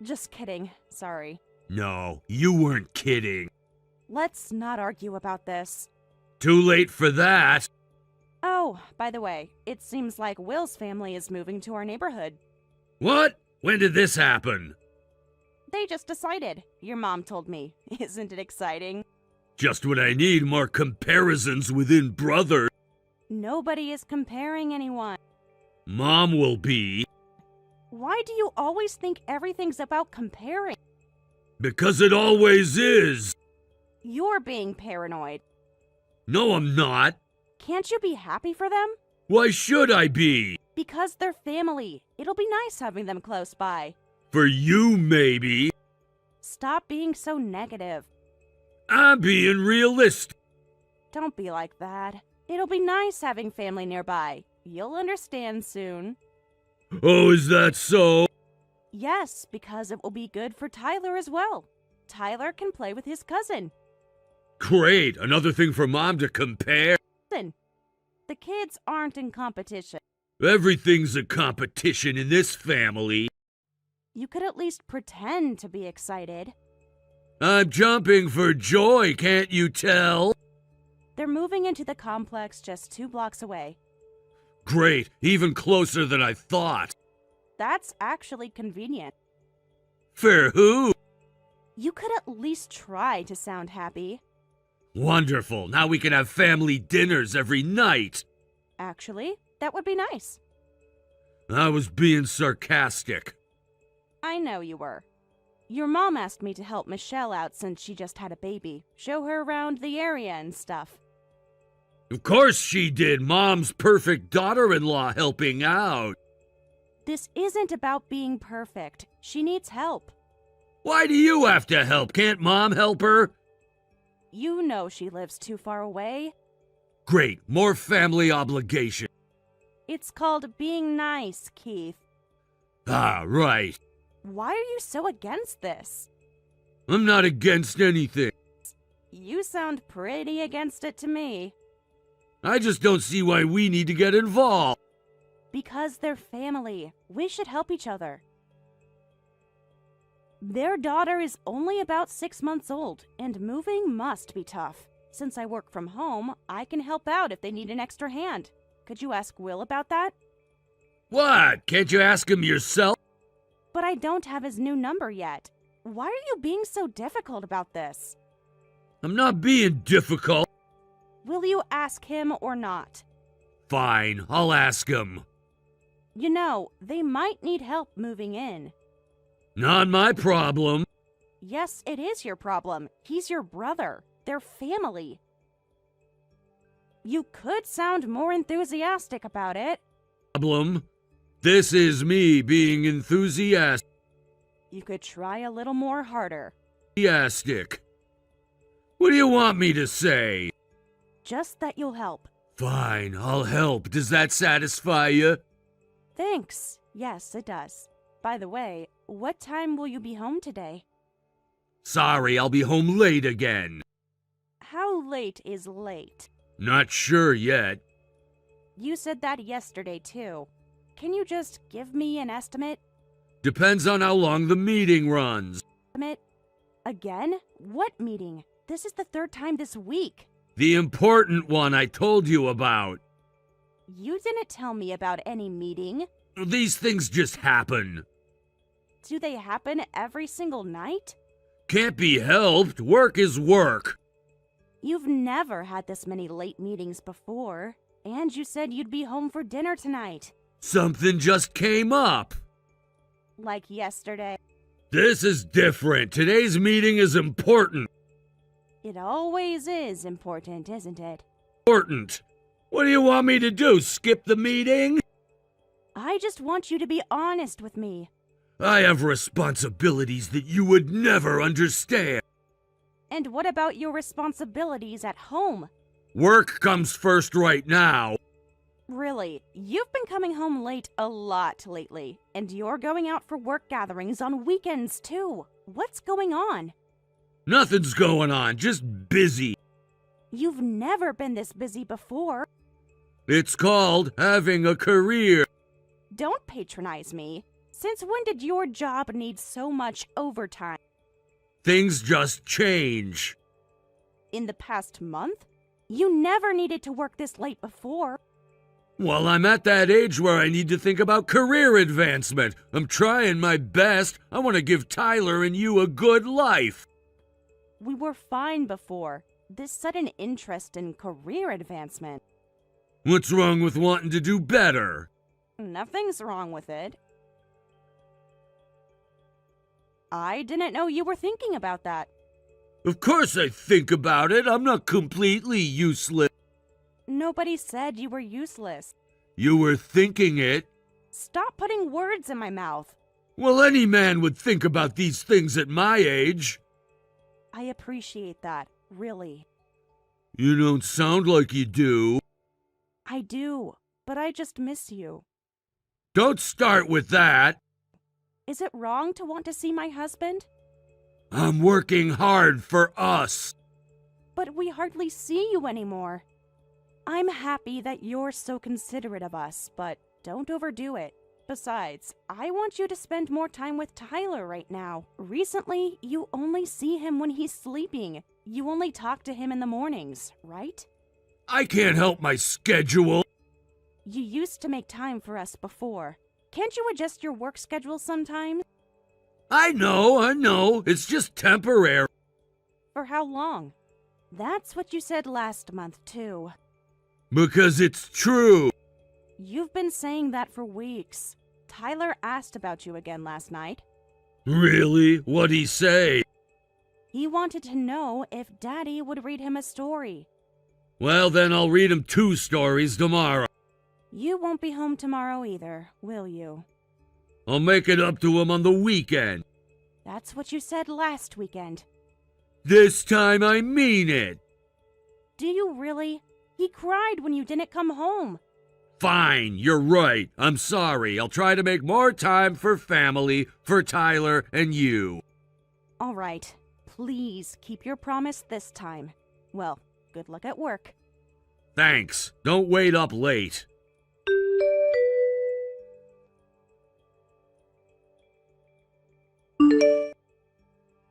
Just kidding. Sorry. No, you weren't kidding. Let's not argue about this. Too late for that. Oh, by the way, it seems like Will's family is moving to our neighborhood. What? When did this happen? They just decided. Your mom told me. Isn't it exciting? Just what I need, more comparisons within brothers. Nobody is comparing anyone. Mom will be. Why do you always think everything's about comparing? Because it always is. You're being paranoid. No, I'm not. Can't you be happy for them? Why should I be? Because they're family. It'll be nice having them close by. For you, maybe. Stop being so negative. I'm being realistic. Don't be like that. It'll be nice having family nearby. You'll understand soon. Oh, is that so? Yes, because it will be good for Tyler as well. Tyler can play with his cousin. Great, another thing for Mom to compare. Listen, the kids aren't in competition. Everything's a competition in this family. You could at least pretend to be excited. I'm jumping for joy, can't you tell? They're moving into the complex just 2 blocks away. Great, even closer than I thought. That's actually convenient. For who? You could at least try to sound happy. Wonderful, now we can have family dinners every night. Actually, that would be nice. I was being sarcastic. I know you were. Your mom asked me to help Michelle out since she just had a baby, show her around the area and stuff. Of course she did, Mom's perfect daughter-in-law helping out. This isn't about being perfect. She needs help. Why do you have to help? Can't Mom help her? You know she lives too far away. Great, more family obligation. It's called being nice, Keith. Ah, right. Why are you so against this? I'm not against anything. You sound pretty against it to me. I just don't see why we need to get involved. Because they're family. We should help each other. Their daughter is only about 6 months old, and moving must be tough. Since I work from home, I can help out if they need an extra hand. Could you ask Will about that? What? Can't you ask him yourself? But I don't have his new number yet. Why are you being so difficult about this? I'm not being difficult. Will you ask him or not? Fine, I'll ask him. You know, they might need help moving in. Not my problem. Yes, it is your problem. He's your brother. They're family. You could sound more enthusiastic about it. Problem? This is me being enthusiastic. You could try a little more harder. What do you want me to say? Just that you'll help. Fine, I'll help. Does that satisfy you? Thanks. Yes, it does. By the way, what time will you be home today? Sorry, I'll be home late again. How late is late? Not sure yet. You said that yesterday, too. Can you just give me an estimate? Depends on how long the meeting runs. Estimate? Again? What meeting? This is the 3rd time this week. The important one I told you about. You didn't tell me about any meeting. These things just happen. Do they happen every single night? Can't be helped. Work is work. You've never had this many late meetings before. And you said you'd be home for dinner tonight. Something just came up. Like yesterday. This is different. Today's meeting is important. It always is important, isn't it? Important. What do you want me to do? Skip the meeting? I just want you to be honest with me. I have responsibilities that you would never understand. And what about your responsibilities at home? Work comes first right now. Really, you've been coming home late a lot lately, and you're going out for work gatherings on weekends too. What's going on? Nothing's going on, just busy. You've never been this busy before. It's called having a career. Don't patronize me. Since when did your job need so much overtime? Things just change. In the past month? You never needed to work this late before. Well, I'm at that age where I need to think about career advancement. I'm trying my best. I want to give Tyler and you a good life. We were fine before. This sudden interest in career advancement. What's wrong with wanting to do better? Nothing's wrong with it. I didn't know you were thinking about that. Of course I think about it. I'm not completely useless. Nobody said you were useless. You were thinking it. Stop putting words in my mouth. Well, any man would think about these things at my age. I appreciate that, really. You don't sound like you do. I do, but I just miss you. Don't start with that. Is it wrong to want to see my husband? I'm working hard for us. But we hardly see you anymore. I'm happy that you're so considerate of us, but don't overdo it. Besides, I want you to spend more time with Tyler right now. Recently, you only see him when he's sleeping. You only talk to him in the mornings, right? I can't help my schedule. You used to make time for us before. Can't you adjust your work schedule sometime? I know. It's just temporary. For how long? That's what you said last month, too. Because it's true. You've been saying that for weeks. Tyler asked about you again last night. Really? What'd he say? He wanted to know if Daddy would read him a story. Well, then I'll read him 2 stories tomorrow. You won't be home tomorrow either, will you? I'll make it up to him on the weekend. That's what you said last weekend. This time I mean it. Do you really? He cried when you didn't come home. Fine, you're right. I'm sorry. I'll try to make more time for family, for Tyler and you. All right. Please keep your promise this time. Well, good luck at work. Thanks. Don't wait up late.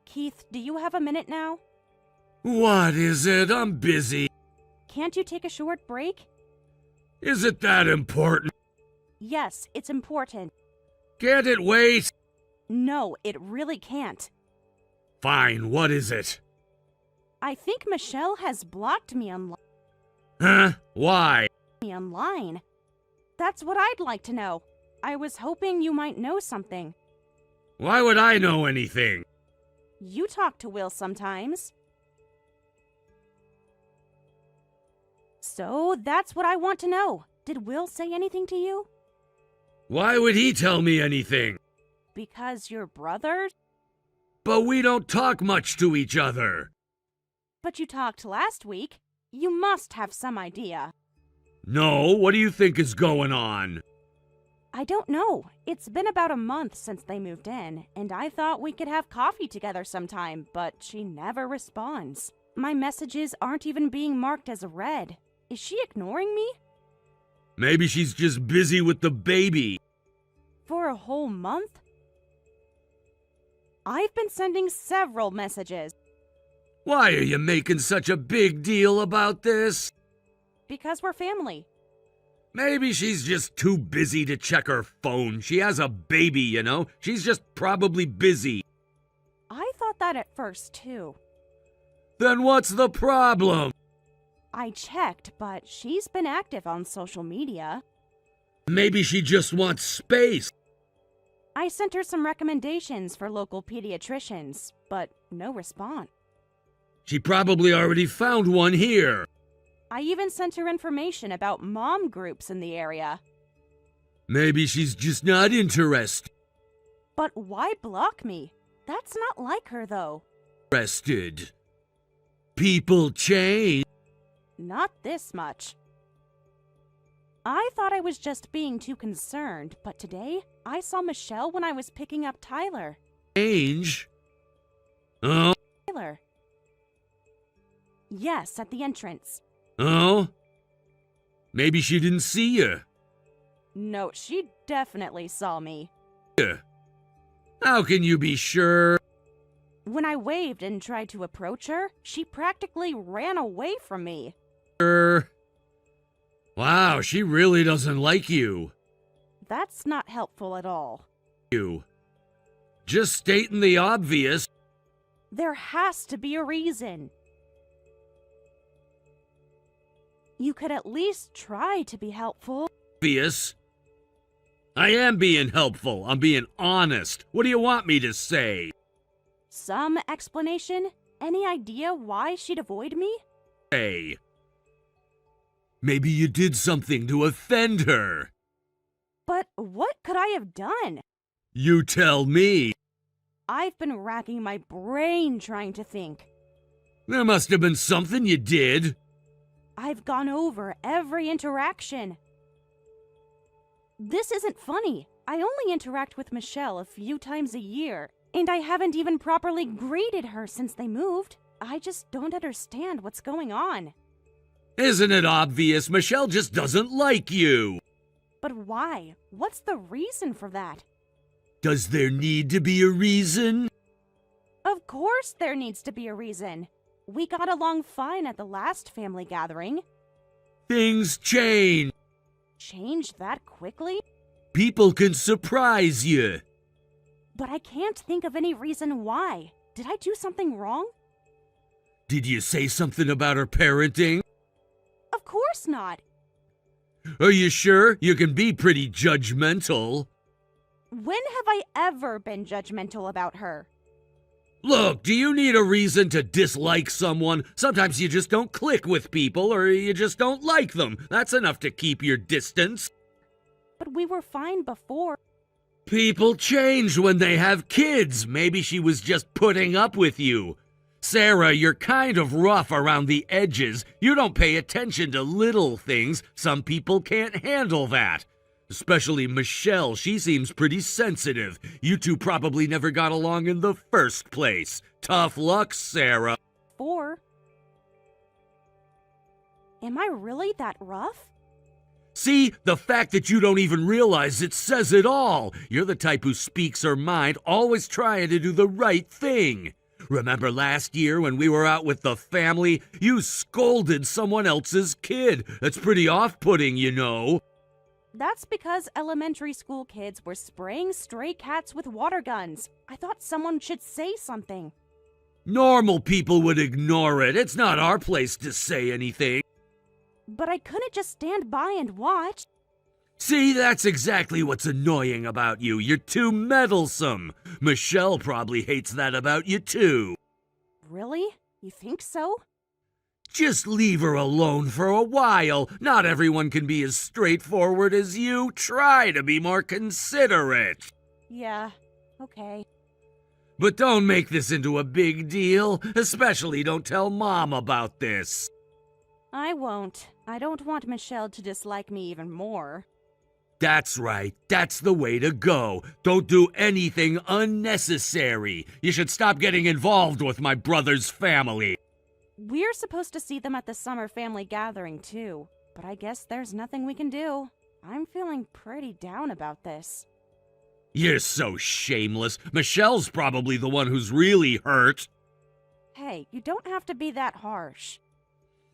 Keith, do you have a minute now? What is it? I'm busy. Can't you take a short break? Is it that important? Yes, it's important. Can't it wait? No, it really can't. Fine, what is it? I think Michelle has blocked me Huh? Why? online. That's what I'd like to know. I was hoping you might know something. Why would I know anything? You talk to Will sometimes. So that's what I want to know. Did Will say anything to you? Why would he tell me anything? Because you're brothers? But we don't talk much to each other. But you talked last week. You must have some idea. No, what do you think is going on? I don't know. It's been about a month since they moved in, and I thought we could have coffee together sometime, but she never responds. My messages aren't even being marked as read. Is she ignoring me? Maybe she's just busy with the baby. For a whole month? I've been sending several messages. Why are you making such a big deal about this? Because we're family. Maybe she's just too busy to check her phone. She has a baby, you know? She's just probably busy. I thought that at first, too. Then what's the problem? I checked, but she's been active on social media. Maybe she just wants space. I sent her some recommendations for local pediatricians, but no response. She probably already found one here. I even sent her information about mom groups in the area. Maybe she's just not interested. But why block me? That's not like her, though. People change. Not this much. I thought I was just being too concerned, but today I saw Michelle when I was picking up Tyler. Change? Oh? Tyler. Yes, at the entrance. Oh? Maybe she didn't see you. No, she definitely saw me. How can you be sure? When I waved and tried to approach her, she practically ran away from me. Wow, she really doesn't like you. That's not helpful at all. Just stating the obvious. There has to be a reason. You could at least try to be helpful. Obvious? I am being helpful. I'm being honest. What do you want me to say? Some explanation? Any idea why she'd avoid me? Hey. Maybe you did something to offend her. But what could I have done? You tell me. I've been racking my brain trying to think. There must have been something you did. I've gone over every interaction. This isn't funny. I only interact with Michelle a few times a year, and I haven't even properly greeted her since they moved. I just don't understand what's going on. Isn't it obvious? Michelle just doesn't like you. But why? What's the reason for that? Does there need to be a reason? Of course there needs to be a reason. We got along fine at the last family gathering. Things change. Change that quickly? People can surprise you. But I can't think of any reason why. Did I do something wrong? Did you say something about her parenting? Of course not. Are you sure? You can be pretty judgmental. When have I ever been judgmental about her? Look, do you need a reason to dislike someone? Sometimes you just don't click with people, or you just don't like them. That's enough to keep your distance. But we were fine before. People change when they have kids. Maybe she was just putting up with you. Sarah, you're kind of rough around the edges. You don't pay attention to little things. Some people can't handle that. Especially Michelle, she seems pretty sensitive. You two probably never got along in the first place. Tough luck, Sarah. Am I really that rough? See, the fact that you don't even realize it says it all. You're the type who speaks her mind, always trying to do the right thing. Remember last year when we were out with the family? You scolded someone else's kid. That's pretty off-putting, you know. That's because elementary school kids were spraying stray cats with water guns. I thought someone should say something. Normal people would ignore it. It's not our place to say anything. But I couldn't just stand by and watch. See, that's exactly what's annoying about you. You're too meddlesome. Michelle probably hates that about you too. Really? You think so? Just leave her alone for a while. Not everyone can be as straightforward as you. Try to be more considerate. Yeah, okay. But don't make this into a big deal. Especially don't tell Mom about this. I won't. I don't want Michelle to dislike me even more. That's right. That's the way to go. Don't do anything unnecessary. You should stop getting involved with my brother's family. We're supposed to see them at the summer family gathering too, but I guess there's nothing we can do. I'm feeling pretty down about this. You're so shameless. Michelle's probably the one who's really hurt. Hey, you don't have to be that harsh.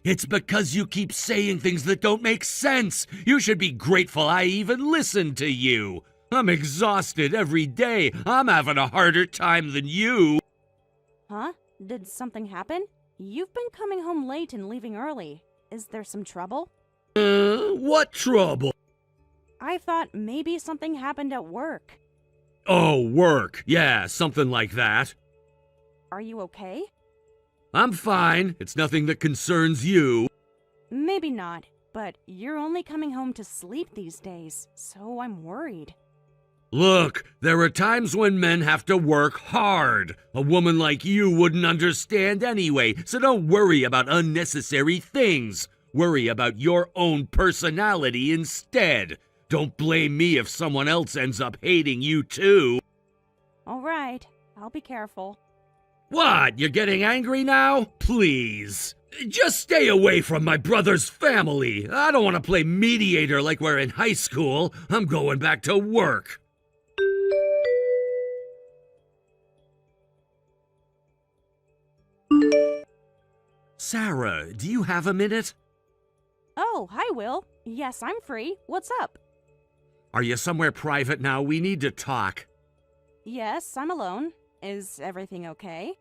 It's because you keep saying things that don't make sense. You should be grateful I even listened to you. I'm exhausted every day. I'm having a harder time than you. Huh? Did something happen? You've been coming home late and leaving early. Is there some trouble? What trouble? I thought maybe something happened at work. Oh, work. Yeah, something like that. Are you okay? I'm fine. It's nothing that concerns you. Maybe not, but you're only coming home to sleep these days, so I'm worried. Look, there are times when men have to work hard. A woman like you wouldn't understand anyway, so don't worry about unnecessary things. Worry about your own personality instead. Don't blame me if someone else ends up hating you too. All right, I'll be careful. What? You're getting angry now? Please. Just stay away from my brother's family. I don't want to play mediator like we're in high school. I'm going back to work. Sarah, do you have a minute? Oh, hi, Will. Yes, I'm free. What's up? Are you somewhere private now? We need to talk. Yes, I'm alone. Is everything okay?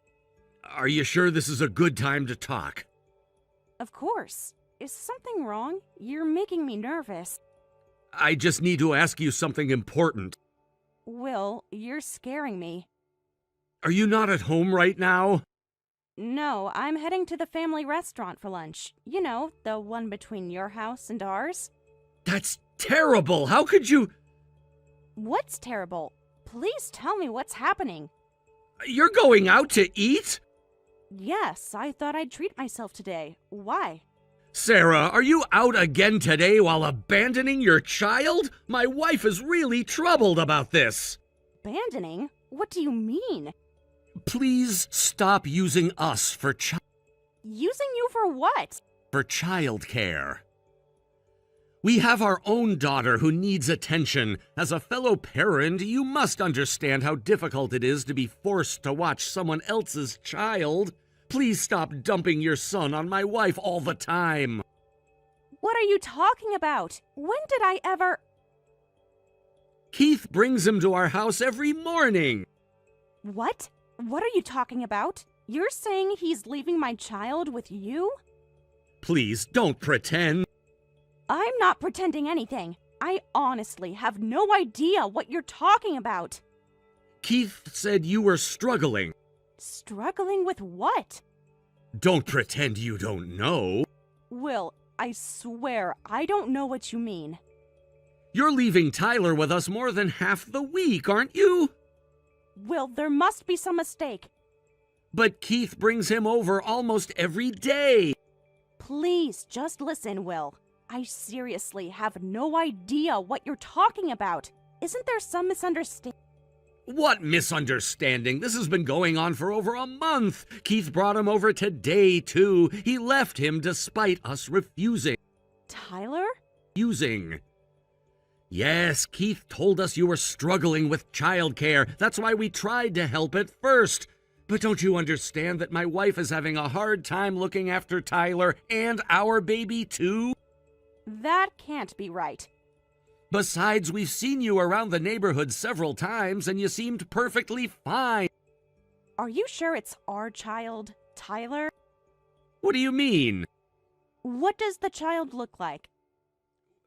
Are you sure this is a good time to talk? Of course. Is something wrong? You're making me nervous. I just need to ask you something important. Will, you're scaring me. Are you not at home right now? No, I'm heading to the family restaurant for lunch. You know, the one between your house and ours. That's terrible! How could you... What's terrible? Please tell me what's happening. You're going out to eat? Yes, I thought I'd treat myself today. Why? Sarah, are you out again today while abandoning your child? My wife is really troubled about this. Abandoning? What do you mean? Please stop using us for Using you for what? childcare. We have our own daughter who needs attention. As a fellow parent, you must understand how difficult it is to be forced to watch someone else's child. Please stop dumping your son on my wife all the time. What are you talking about? When did I ever... Keith brings him to our house every morning. What? What are you talking about? You're saying he's leaving my child with you? Please, don't pretend. I'm not pretending anything. I honestly have no idea what you're talking about. Keith said you were struggling. Struggling with what? Don't pretend you don't know. Will, I swear I don't know what you mean. You're leaving Tyler with us more than half the week, aren't you? Will, there must be some mistake. But Keith brings him over almost every day. Please, just listen, Will. I seriously have no idea what you're talking about. Isn't there some misunderstanding? What misunderstanding? This has been going on for over a month. Keith brought him over today, too. He left him despite us refusing. Tyler? Using. Yes, Keith told us you were struggling with childcare. That's why we tried to help at first. But don't you understand that my wife is having a hard time looking after Tyler and our baby, too? That can't be right. Besides, we've seen you around the neighborhood several times, and you seemed perfectly fine. Are you sure it's our child, Tyler? What do you mean? What does the child look like?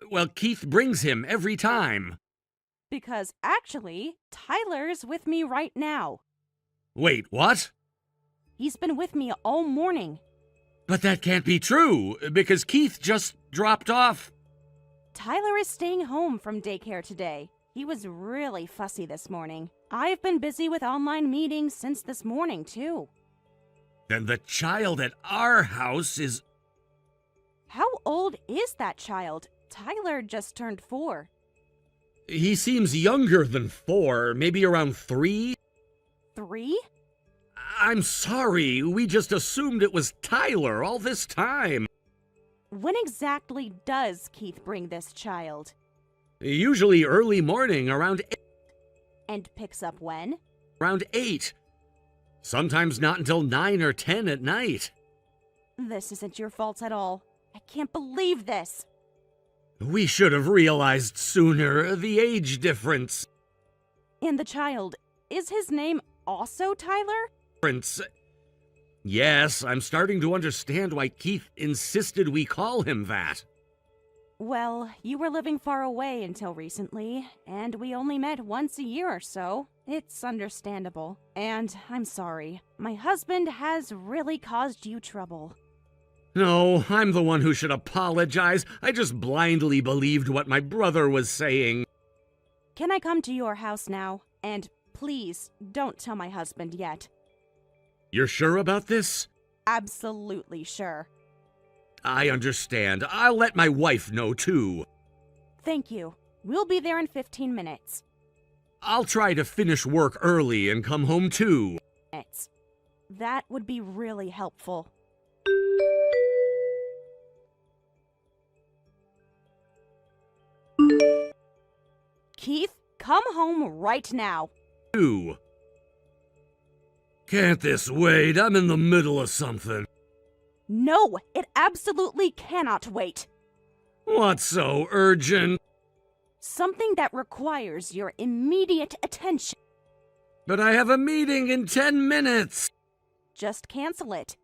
Well, Keith brings him every time. Because actually, Tyler's with me right now. Wait, what? He's been with me all morning. But that can't be true, because Keith just dropped off. Tyler is staying home from daycare today. He was really fussy this morning. I've been busy with online meetings since this morning, too. Then the child at our house is... How old is that child? Tyler just turned 4. He seems younger than 4, maybe around 3. 3? I'm sorry, we just assumed it was Tyler all this time. When exactly does Keith bring this child? Usually early morning, around And picks up when? around 8. Sometimes not until 9 or 10 at night. This isn't your fault at all. I can't believe this. We should have realized sooner the age difference. And the child, is his name also Tyler? Yes, I'm starting to understand why Keith insisted we call him that. Well, you were living far away until recently, and we only met once a year or so. It's understandable. And I'm sorry. My husband has really caused you trouble. No, I'm the one who should apologize. I just blindly believed what my brother was saying. Can I come to your house now? And please, don't tell my husband yet. You're sure about this? Absolutely sure. I understand. I'll let my wife know, too. Thank you. We'll be there in 15 minutes. I'll try to finish work early and come home, too. That would be really helpful. Keith, come home right now. Can't this wait? I'm in the middle of something. No, it absolutely cannot wait. What's so urgent? Something that requires your immediate attention. But I have a meeting in 10 minutes. Just cancel it.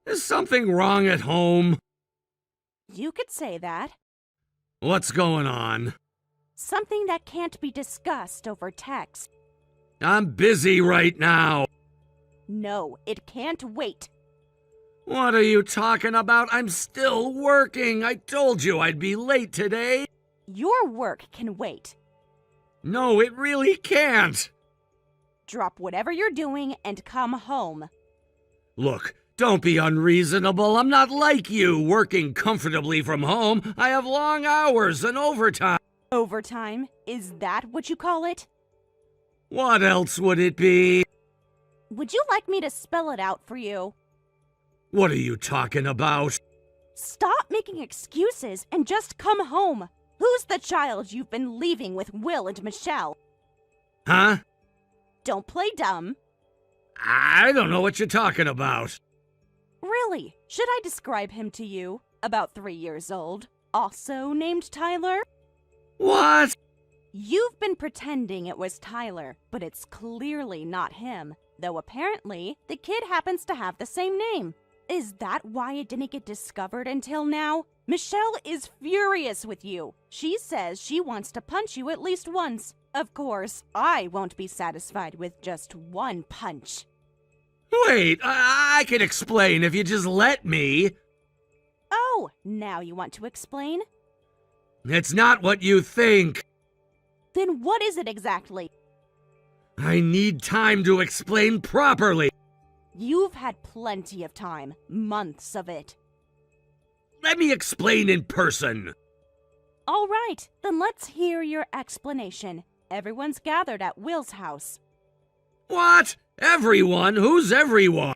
Is something wrong at home? You could say that. What's going on? Something that can't be discussed over text. I'm busy right now. No, it can't wait. What are you talking about? I'm still working. I told you I'd be late today. Your work can wait. No, it really can't. Drop whatever you're doing and come home. Look, don't be unreasonable. I'm not like you, working comfortably from home. I have long hours and overtime. Overtime? Is that what you call it? What else would it be? Would you like me to spell it out for you? What are you talking about? Stop making excuses and just come home. Who's the child you've been leaving with Will and Michelle? Huh? Don't play dumb. I don't know what you're talking about. Really? Should I describe him to you? About 3 years old. Also named Tyler? What? You've been pretending it was Tyler, but it's clearly not him. Though apparently, the kid happens to have the same name. Is that why it didn't get discovered until now? Michelle is furious with you. She says she wants to punch you at least once. Of course, I won't be satisfied with just one punch. Wait, I can explain if you just let me. Oh, now you want to explain? It's not what you think. Then what is it exactly? I need time to explain properly. You've had plenty of time. Months of it. Let me explain in person. All right, then let's hear your explanation. Everyone's gathered at Will's house. What? Everyone? Who's everyone?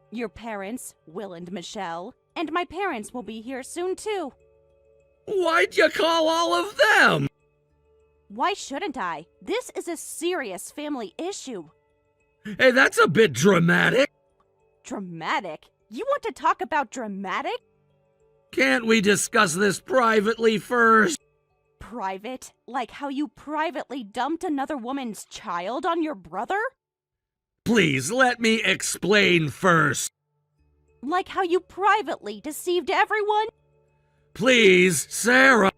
Your parents, Will and Michelle, and my parents will be here soon too. Why'd you call all of them? Why shouldn't I? This is a serious family issue. Hey, that's a bit dramatic. Dramatic? You want to talk about dramatic? Can't we discuss this privately first? Private? Like how you privately dumped another woman's child on your brother? Please, let me explain first. Like how you privately deceived everyone? Please, Sarah.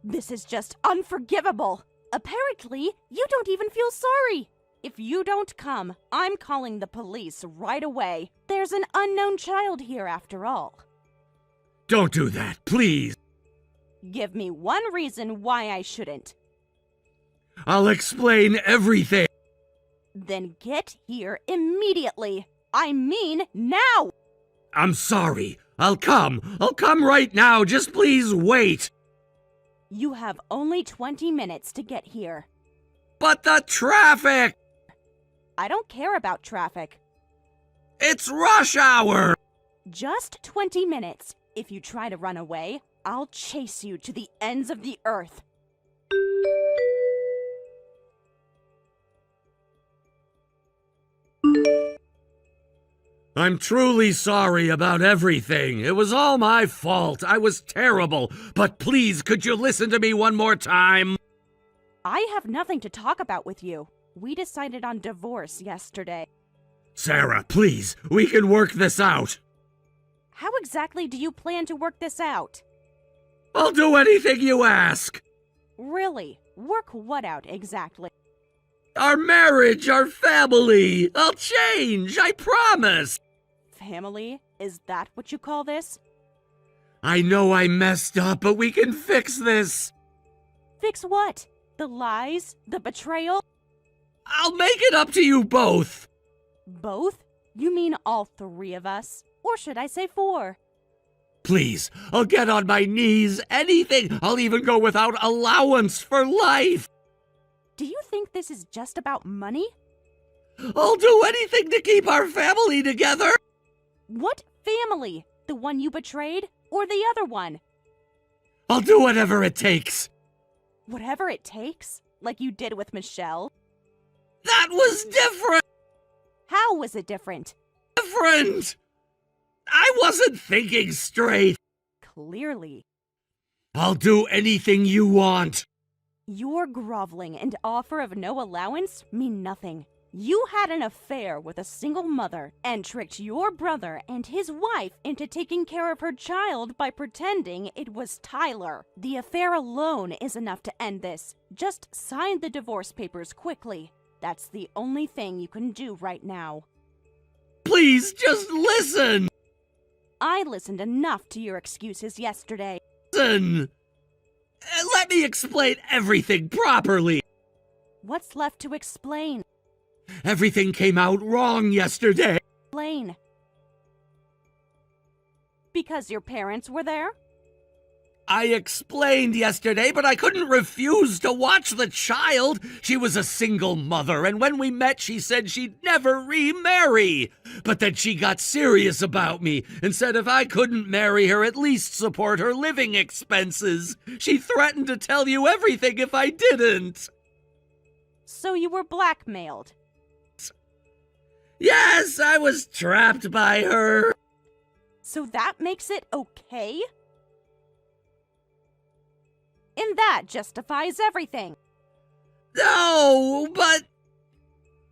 This is just unforgivable. Apparently, you don't even feel sorry. If you don't come, I'm calling the police right away. There's an unknown child here after all. Don't do that, please. Give me one reason why I shouldn't. I'll explain everything. Then get here immediately. I mean now! I'm sorry. I'll come right now. Just please wait. You have only 20 minutes to get here. But the traffic! I don't care about traffic. It's rush hour! Just 20 minutes. If you try to run away, I'll chase you to the ends of the earth. I'm truly sorry about everything. It was all my fault. I was terrible. But please, could you listen to me one more time? I have nothing to talk about with you. We decided on divorce yesterday. Sarah, please, we can work this out. How exactly do you plan to work this out? I'll do anything you ask. Really? Work what out exactly? Our marriage, our family. I'll change, I promise. Family? Is that what you call this? I know I messed up, but we can fix this. Fix what? The lies? The betrayal? I'll make it up to you both. Both? You mean all three of us? Or should I say 4? Please, I'll get on my knees, anything. I'll even go without allowance for life. Do you think this is just about money? I'll do anything to keep our family together. What family? The one you betrayed? Or the other one? I'll do whatever it takes. Whatever it takes? Like you did with Michelle? That was different. How was it different? Different. I wasn't thinking straight. Clearly. I'll do anything you want. Your groveling and offer of no allowance mean nothing. You had an affair with a single mother and tricked your brother and his wife into taking care of her child by pretending it was Tyler. The affair alone is enough to end this. Just sign the divorce papers quickly. That's the only thing you can do right now. Please, just listen. I listened enough to your excuses yesterday. Listen. Let me explain everything properly. What's left to explain? Everything came out wrong yesterday. Explain. Because your parents were there? I explained yesterday, but I couldn't refuse to watch the child. She was a single mother, and when we met, she said she'd never remarry. But then she got serious about me and said if I couldn't marry her, at least support her living expenses. She threatened to tell you everything if I didn't. So you were blackmailed. Yes, I was trapped by her. So that makes it okay? And that justifies everything. No, but...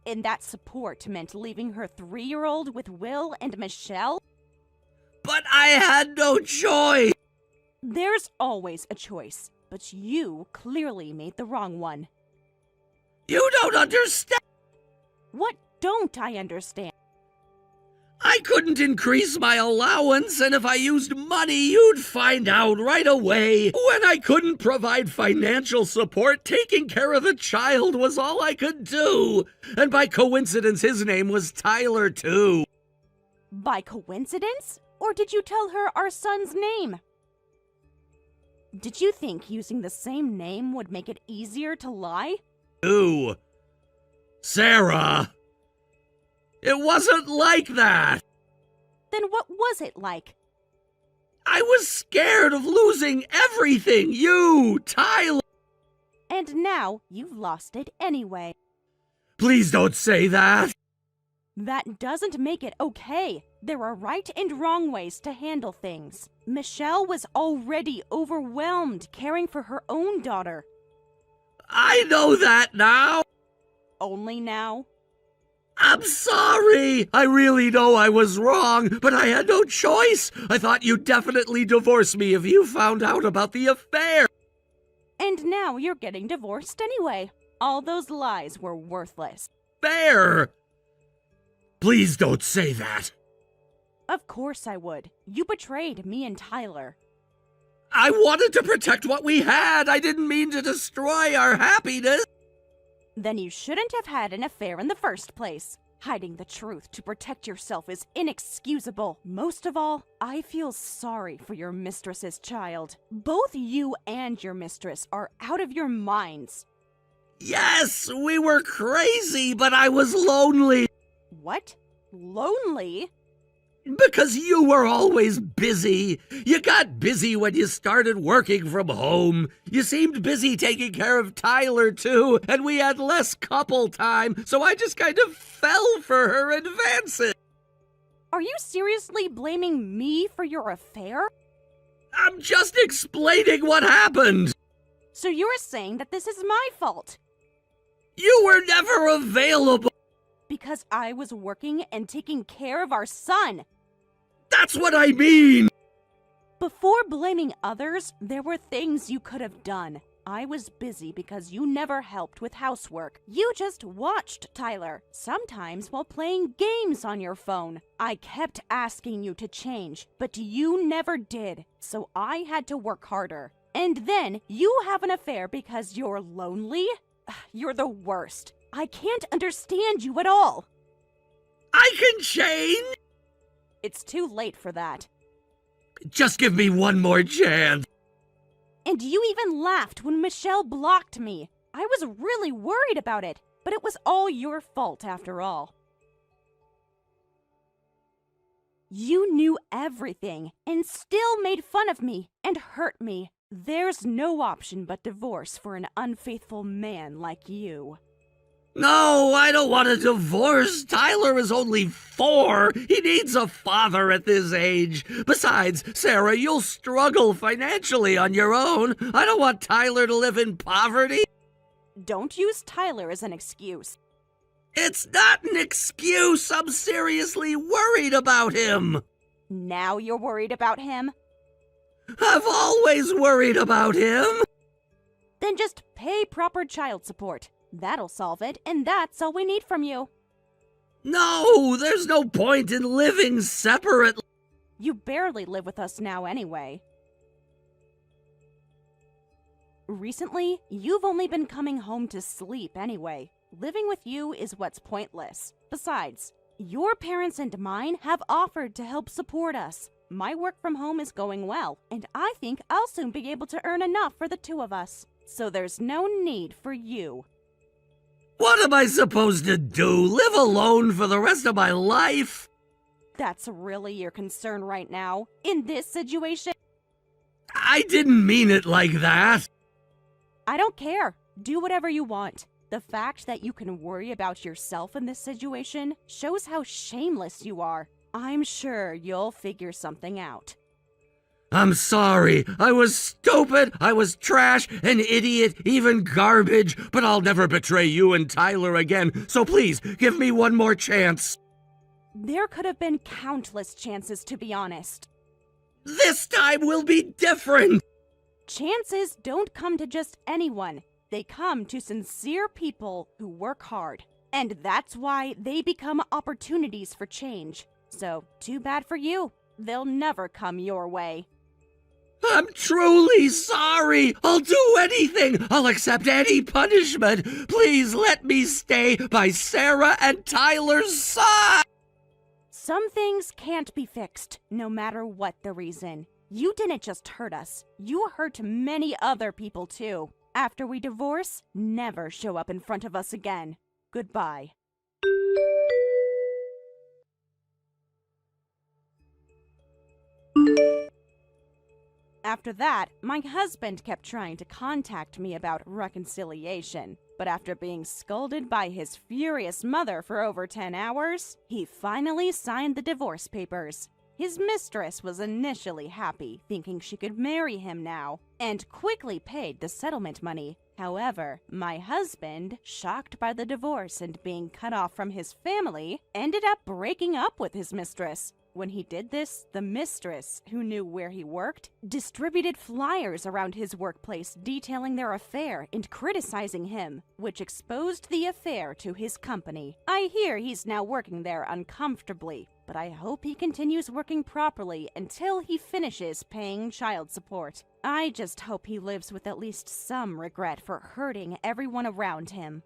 And that support meant leaving her 3-year-old with Will and Michelle? But I had no choice. There's always a choice, but you clearly made the wrong one. You don't understand. What don't I understand? I couldn't increase my allowance, and if I used money, you'd find out right away. When I couldn't provide financial support, taking care of the child was all I could do. And by coincidence, his name was Tyler, too. By coincidence? Or did you tell her our son's name? Did you think using the same name would make it easier to lie? Ooh. Sarah. It wasn't like that. Then what was it like? I was scared of losing everything. You, Tyler. And now you've lost it anyway. Please don't say that. That doesn't make it okay. There are right and wrong ways to handle things. Michelle was already overwhelmed caring for her own daughter. I know that now. Only now? I'm sorry. I really know I was wrong, but I had no choice. I thought you'd definitely divorce me if you found out about the affair. And now you're getting divorced anyway. All those lies were worthless. Fair. Please don't say that. Of course I would. You betrayed me and Tyler. I wanted to protect what we had. I didn't mean to destroy our happiness. Then you shouldn't have had an affair in the first place. Hiding the truth to protect yourself is inexcusable. Most of all, I feel sorry for your mistress's child. Both you and your mistress are out of your minds. Yes, we were crazy, but I was lonely. What? Lonely? Because you were always busy. You got busy when you started working from home. You seemed busy taking care of Tyler, too, and we had less couple time, so I just kind of fell for her advances. Are you seriously blaming me for your affair? I'm just explaining what happened. So you're saying that this is my fault? You were never available. Because I was working and taking care of our son. That's what I mean. Before blaming others, there were things you could have done. I was busy because you never helped with housework. You just watched Tyler, sometimes while playing games on your phone. I kept asking you to change, but you never did, so I had to work harder. And then you have an affair because you're lonely? You're the worst. I can't understand you at all. I can change. It's too late for that. Just give me one more chance. And you even laughed when Michelle blocked me. I was really worried about it, but it was all your fault after all. You knew everything and still made fun of me and hurt me. There's no option but divorce for an unfaithful man like you. No, I don't want a divorce. Tyler is only 4. He needs a father at this age. Besides, Sarah, you'll struggle financially on your own. I don't want Tyler to live in poverty. Don't use Tyler as an excuse. It's not an excuse. I'm seriously worried about him. Now you're worried about him? I've always worried about him. Then just pay proper child support. That'll solve it, and that's all we need from you. No, there's no point in living separately. You barely live with us now anyway. Recently, you've only been coming home to sleep anyway. Living with you is what's pointless. Besides, your parents and mine have offered to help support us. My work from home is going well, and I think I'll soon be able to earn enough for the two of us. So there's no need for you. What am I supposed to do? Live alone for the rest of my life? That's really your concern right now? In this situation? I didn't mean it like that. I don't care. Do whatever you want. The fact that you can worry about yourself in this situation shows how shameless you are. I'm sure you'll figure something out. I'm sorry. I was stupid. I was trash, an idiot, even garbage. But I'll never betray you and Tyler again. So please, give me one more chance. There could have been countless chances, to be honest. This time will be different. Chances don't come to just anyone. They come to sincere people who work hard. And that's why they become opportunities for change. So, too bad for you. They'll never come your way. I'm truly sorry. I'll do anything. I'll accept any punishment. Please let me stay by Sarah and Tyler's side. Some things can't be fixed, no matter what the reason. You didn't just hurt us. You hurt many other people too. After we divorce, never show up in front of us again. Goodbye. After that, my husband kept trying to contact me about reconciliation. But after being scolded by his furious mother for over 10 hours, he finally signed the divorce papers. His mistress was initially happy, thinking she could marry him now, and quickly paid the settlement money. However, my husband, shocked by the divorce and being cut off from his family, ended up breaking up with his mistress. When he did this, the mistress, who knew where he worked, distributed flyers around his workplace detailing their affair and criticizing him, which exposed the affair to his company. I hear he's now working there uncomfortably, but I hope he continues working properly until he finishes paying child support. I just hope he lives with at least some regret for hurting everyone around him.